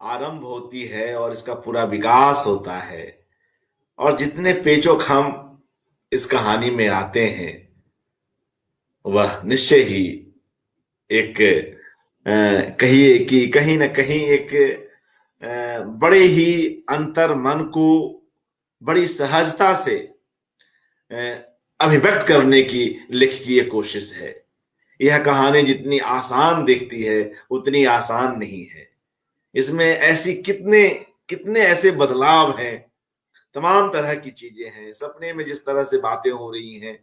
Speaker 1: आरंभ होती है और इसका पूरा विकास होता है और जितने पेचोखम इस कहानी में आते हैं, वह निश्चय ही एक कहिए कि कहीं ना कहीं एक बड़े ही अंतर मन को बड़ी सहजता से अ, अभिव्यक्त करने की लेखकीय कोशिश है। यह कहानी जितनी आसान दिखती है उतनी आसान नहीं है। इसमें ऐसी कितने कितने ऐसे बदलाव हैं, तमाम तरह की चीजें हैं। सपने में जिस तरह से बातें हो रही हैं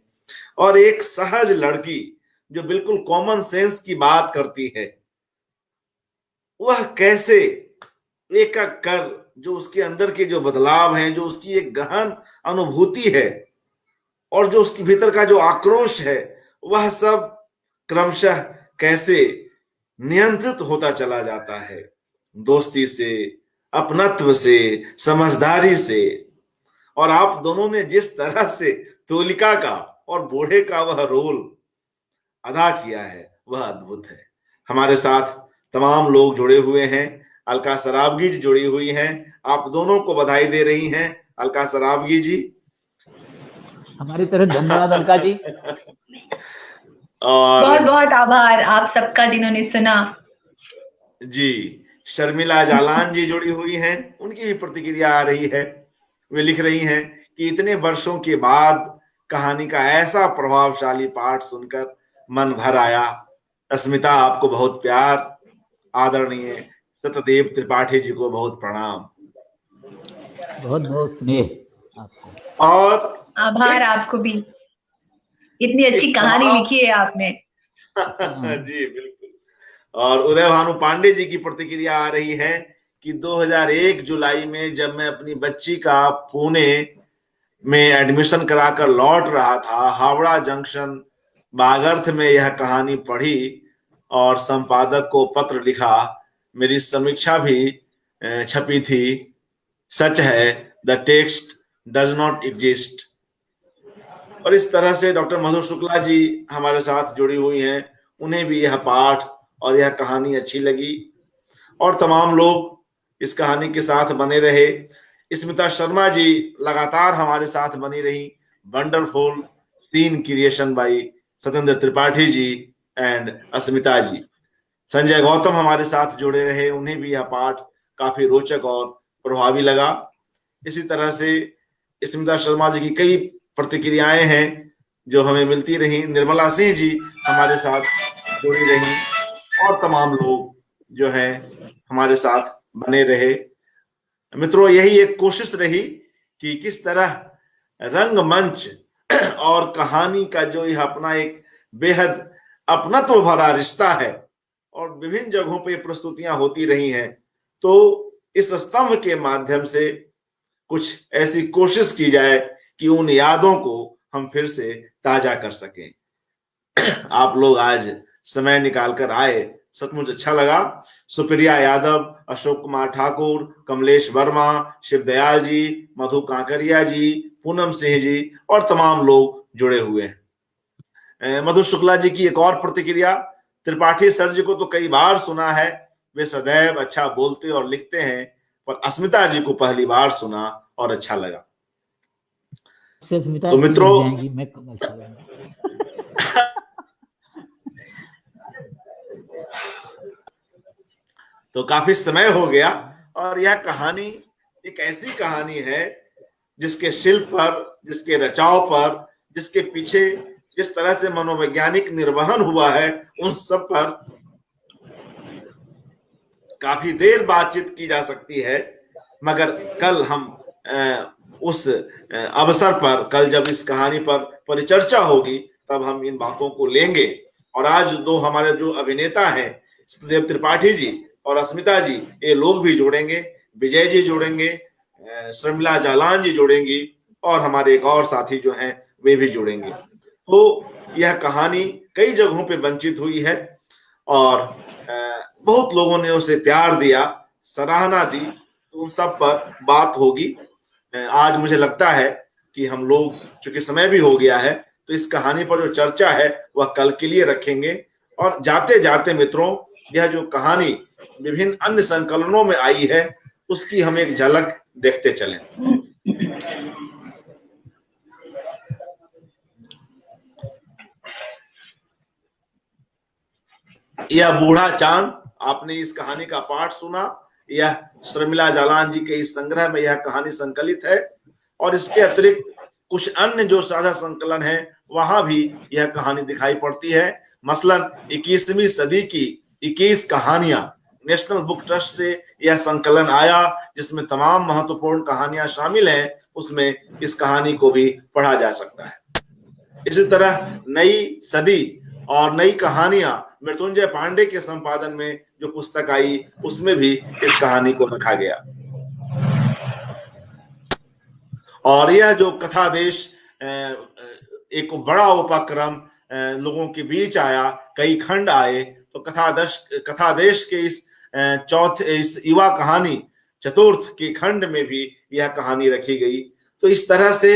Speaker 1: और एक सहज लड़की जो बिल्कुल कॉमन सेंस की बात करती है, वह कैसे एक एक कर जो उसके अंदर के जो बदलाव हैं, जो उसकी एक गहन अनुभूति है और जो उसके भीतर का जो आक्रोश है, वह सब क्रमशः कैसे नियंत्रित होता चला जाता है, दोस्ती से, अपनत्व से, समझदारी से। और आप दोनों ने जिस तरह से तुलिका का और बूढ़े का वह रोल अदा किया है, वह अद्भुत है। हमारे साथ तमाम लोग जुड़े हुए हैं। अलका सराबगी जी जुड़ी हुई हैं, आप दोनों को बधाई दे रही हैं अलका सराबगी जी।
Speaker 2: हमारी तरफ धन्यवाद अलका जी।
Speaker 1: और
Speaker 3: बहुत बहुत आभार आप सबका जिन्होंने सुना।
Speaker 1: जी, शर्मिला जालान जी जुड़ी हुई हैं, उनकी भी प्रतिक्रिया आ रही है। वे लिख रही हैं कि इतने वर्षों के बाद कहानी का ऐसा प्रभावशाली पाठ सुनकर मन भर आया। अस्मिता, आपको बहुत प्यार। आदरणीय सत्यदेव त्रिपाठी जी को बहुत प्रणाम।
Speaker 2: बहुत बहुत स्नेह आपको।
Speaker 1: और
Speaker 3: आभार
Speaker 1: एक
Speaker 3: आपको भी, इतनी अच्छी
Speaker 1: एक
Speaker 3: कहानी
Speaker 1: भाव
Speaker 3: लिखी है आपने।
Speaker 2: हाँ,
Speaker 1: जी बिल्कुल। और उदय भानु पांडे जी की प्रतिक्रिया आ रही है कि 2001 जुलाई में जब मैं अपनी बच्ची का पुणे में एडमिशन कराकर लौट रहा था, हावड़ा जंक्शन बागर्थ में यह कहानी पढ़ी और संपादक को पत्र लिखा। मेरी समीक्षा भी छपी थी। सच है, the text does not exist. और इस तरह से डॉक्टर मधु शुक्ला जी हमारे साथ जुड़ी हुई हैं, उन्हें भी यह पाठ और यह कहानी अच्छी लगी। और तमाम लोग इस कहानी के साथ बने रहे। स्मिता शर्मा जी लगातार हमारे साथ बनी रही। Wonderful scene creation by Satyendra Tripathi ji and Asmita ji. Sanjay Gautam हमारे साथ जुड़े रहे, उन्हें भी यह पाठ काफी रोचक और प्रभावी लगा। इसी तरह से स्मिता शर्मा जी की कई प्रतिक्रियाएं हैं जो हमें मिलती रही। निर्मला सिंह जी हमारे साथ जुड़ी रही और तमाम लोग जो है हमारे साथ बने रहे। मित्रों, यही एक कोशिश रही कि किस तरह रंगमंच और कहानी का जो यह अपना एक बेहद अपनत्व भरा रिश्ता है और विभिन्न जगहों पे प्रस्तुतियां होती रही हैं, तो इस स्तंभ के माध्यम से कुछ ऐसी कोशिश की जाए कि उन यादों को हम फिर से ताजा कर सकें। आप लोग आज समय निकाल कर आए, सचमुच अच्छा लगा। सुप्रिया यादव, अशोक कुमार ठाकुर, कमलेश वर्मा, शिवदयाल जी, मधु कांकरिया जी, पूनम सिंह जी और तमाम लोग जुड़े हुए हैं। मधु शुक्ला जी की एक और प्रतिक्रिया, त्रिपाठी सर जी को तो कई बार सुना है, वे सदैव अच्छा बोलते और लिखते हैं, पर अस्मिता जी को पहली बार सुना और अच्छा लगा।
Speaker 2: स्मिता
Speaker 1: तो
Speaker 2: जी
Speaker 1: मित्रों,
Speaker 2: लग जाएंगी, मैं कब अच्छा लगूंगा।
Speaker 1: तो काफी समय हो गया और यह कहानी एक ऐसी कहानी है जिसके शिल्प पर, जिसके रचाव पर, जिसके पीछे जिस तरह से मनोवैज्ञानिक निर्वहन हुआ है, उन सब पर काफी देर बातचीत की जा सकती है। मगर कल हम उस अवसर पर, कल जब इस कहानी पर परिचर्चा होगी, तब हम इन बातों को लेंगे। और आज दो हमारे जो अभिनेता हैं, सत्यदेव त्रिपाठी जी और अस्मिता जी, ये लोग भी जुड़ेंगे, विजय जी जुड़ेंगे, शर्मिला जालान जी जुड़ेंगी, और हमारे एक और साथी जो हैं वे भी जुड़ेंगे। तो यह कहानी कई जगहों पे वंचित हुई है और बहुत लोगों ने उसे प्यार दिया, सराहना दी, तो उन सब पर बात होगी। आज मुझे लगता है कि हम लोग, चूंकि समय भी हो गया है, तो इस कहानी पर जो चर्चा है वह कल के लिए रखेंगे। और जाते जाते मित्रों, यह जो कहानी विभिन्न अन्य संकलनों में आई है, उसकी हम एक झलक देखते चलें। यह बूढ़ा चांद, आपने इस कहानी का पाठ सुना। यह शर्मिला जालान जी के इस संग्रह में यह कहानी संकलित है, और इसके अतिरिक्त कुछ अन्य जो साझा संकलन है वहां भी यह कहानी दिखाई पड़ती है। मसलन 21वीं सदी की 21 कहानियां, नेशनल बुक ट्रस्ट से यह संकलन आया, जिसमें तमाम महत्वपूर्ण कहानियां शामिल हैं। उसमें इस कहानी को भी पढ़ा जा सकता है। इसी तरह नई सदी और नई कहानियां, मृत्युंजय पांडे के संपादन में जो पुस्तक आई, उसमें भी इस कहानी को रखा गया। और यह जो कथा देश एक बड़ा उपक्रम लोगों के बीच आया, कई खंड आए, तो कथा देश के इस युवा कहानी चतुर्थ के खंड में भी यह कहानी रखी गई। तो इस तरह से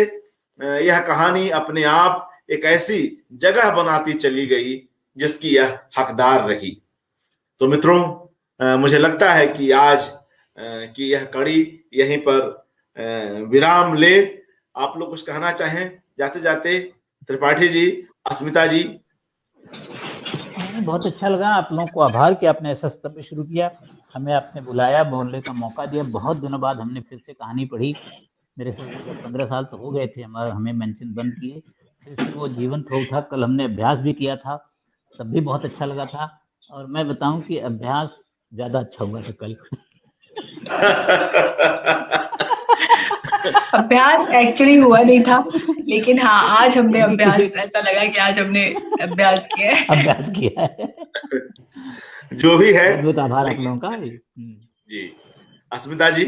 Speaker 1: यह कहानी अपने आप एक ऐसी जगह बनाती चली गई जिसकी यह हकदार रही। तो मित्रों, मुझे लगता है कि आज की यह कड़ी यहीं पर विराम ले। आप लोग कुछ कहना चाहें जाते जाते? त्रिपाठी जी, अस्मिता जी।
Speaker 2: बहुत अच्छा लगा, आप लोगों को आभार कि आपने ऐसा सत्र शुरू किया, हमें आपने बुलाया, बोलने का मौका दिया। बहुत दिनों बाद हमने फिर से कहानी पढ़ी। मेरे से 15 साल तो हो गए थे हमें मेंशन बंद किए, फिर से वो जीवंत हो उठा। कल हमने अभ्यास भी किया था, तब भी बहुत अच्छा लगा था। और मैं बताऊं कि अभ्यास ज्यादा अच्छा हुआ था कल।
Speaker 3: अभ्यास एक्चुअली हुआ नहीं था, लेकिन हाँ, आज हमने अभ्यास, ऐसा लगा कि आज हमने अभ्यास किया है।
Speaker 2: अभ्यास किया है।
Speaker 1: जो भी है,
Speaker 2: बहुत बहुत आभार आप लोगों का।
Speaker 1: जी। अस्मिता जी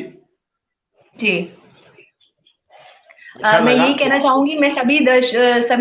Speaker 3: जी,
Speaker 1: अच्छा
Speaker 3: मैं
Speaker 1: लगा
Speaker 3: यही कहना चाहूंगी, मैं सभी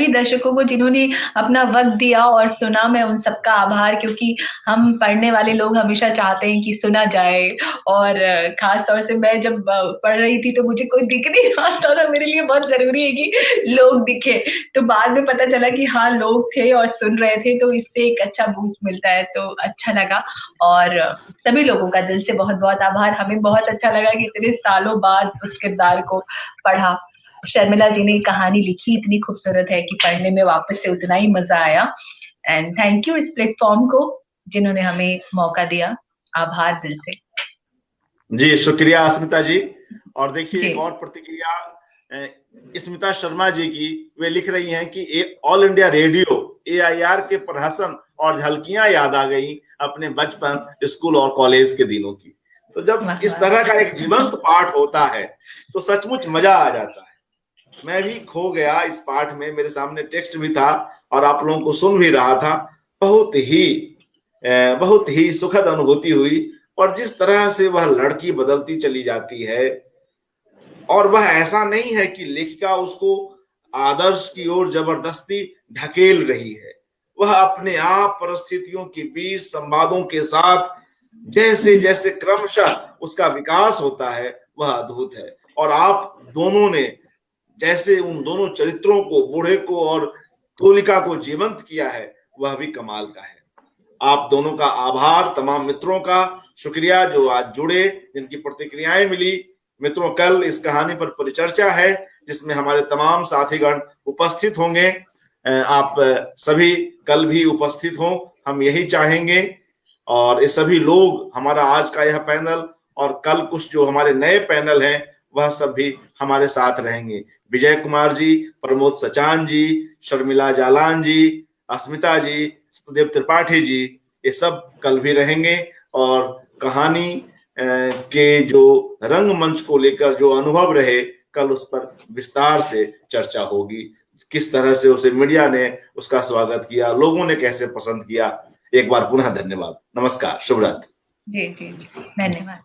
Speaker 3: दर्शकों को जिन्होंने अपना वक्त दिया और सुना, मैं उन सबका आभार, क्योंकि हम पढ़ने वाले लोग हमेशा चाहते हैं कि सुना जाए। और खास तौर से मैं जब पढ़ रही थी तो मुझे कोई दिख नहीं रहा था, तो मेरे लिए बहुत जरूरी है कि लोग दिखे। तो बाद में पता चला कि हाँ, लोग थे और सुन रहे थे, तो इससे एक अच्छा बूस्ट मिलता है, तो अच्छा लगा। और सभी लोगों का दिल से बहुत बहुत आभार। हमें बहुत अच्छा लगा कि इतने सालों बाद उस किरदार को पढ़ा। शर्मिला जी ने कहानी लिखी, इतनी खूबसूरत है कि पढ़ने में वापस से उतना ही मजा आया। एंड थैंक यू इस प्लेटफॉर्म को जिन्होंने हमें मौका दिया। आभार दिल से।
Speaker 1: जी, शुक्रिया अस्मिता जी। और देखिए एक और प्रतिक्रिया स्मिता शर्मा जी की, वे लिख रही हैं कि ऑल इंडिया रेडियो AIR के प्रहसन और झलकियां याद आ गई अपने बचपन, स्कूल और कॉलेज के दिनों की। तो जब इस तरह का एक जीवंत पाठ होता है तो सचमुच मजा आ जाता है। मैं भी खो गया इस पाठ में, मेरे सामने टेक्स्ट भी था और आप लोगों को सुन भी रहा था। बहुत ही सुखद अनुभूति हुई। और जिस तरह से वह लड़की बदलती चली जाती है, और वह ऐसा नहीं है कि लेखिका उसको आदर्श की ओर जबरदस्ती ढकेल रही है, वह अपने आप परिस्थितियों के बीच संवादों के साथ जैसे जैसे क्रमशः उसका विकास होता है, वह अद्भुत है। और आप दोनों ने जैसे उन दोनों चरित्रों को, बूढ़े को और तूलिका को जीवंत किया है वह भी कमाल का है। आप दोनों का आभार, तमाम मित्रों का शुक्रिया जो आज जुड़े, जिनकी प्रतिक्रियाएं मिली। मित्रों, कल इस कहानी पर परिचर्चा है जिसमें हमारे तमाम साथीगण उपस्थित होंगे। आप सभी कल भी उपस्थित हों, हम यही चाहेंगे। और ये सभी लोग, हमारा आज का यह पैनल और कल कुछ जो हमारे नए पैनल हैं वह सब भी हमारे साथ रहेंगे। विजय कुमार जी, प्रमोद सचान जी, शर्मिला जालान जी, अस्मिता जी, सत्यदेव त्रिपाठी जी, ये सब कल भी रहेंगे। और कहानी के जो रंगमंच को लेकर जो अनुभव रहे, कल उस पर विस्तार से चर्चा होगी। किस तरह से उसे मीडिया ने उसका स्वागत किया, लोगों ने कैसे पसंद किया। एक बार पुनः धन्यवाद, नमस्कार, शुभ रात्रि।
Speaker 3: जी जी, धन्यवाद।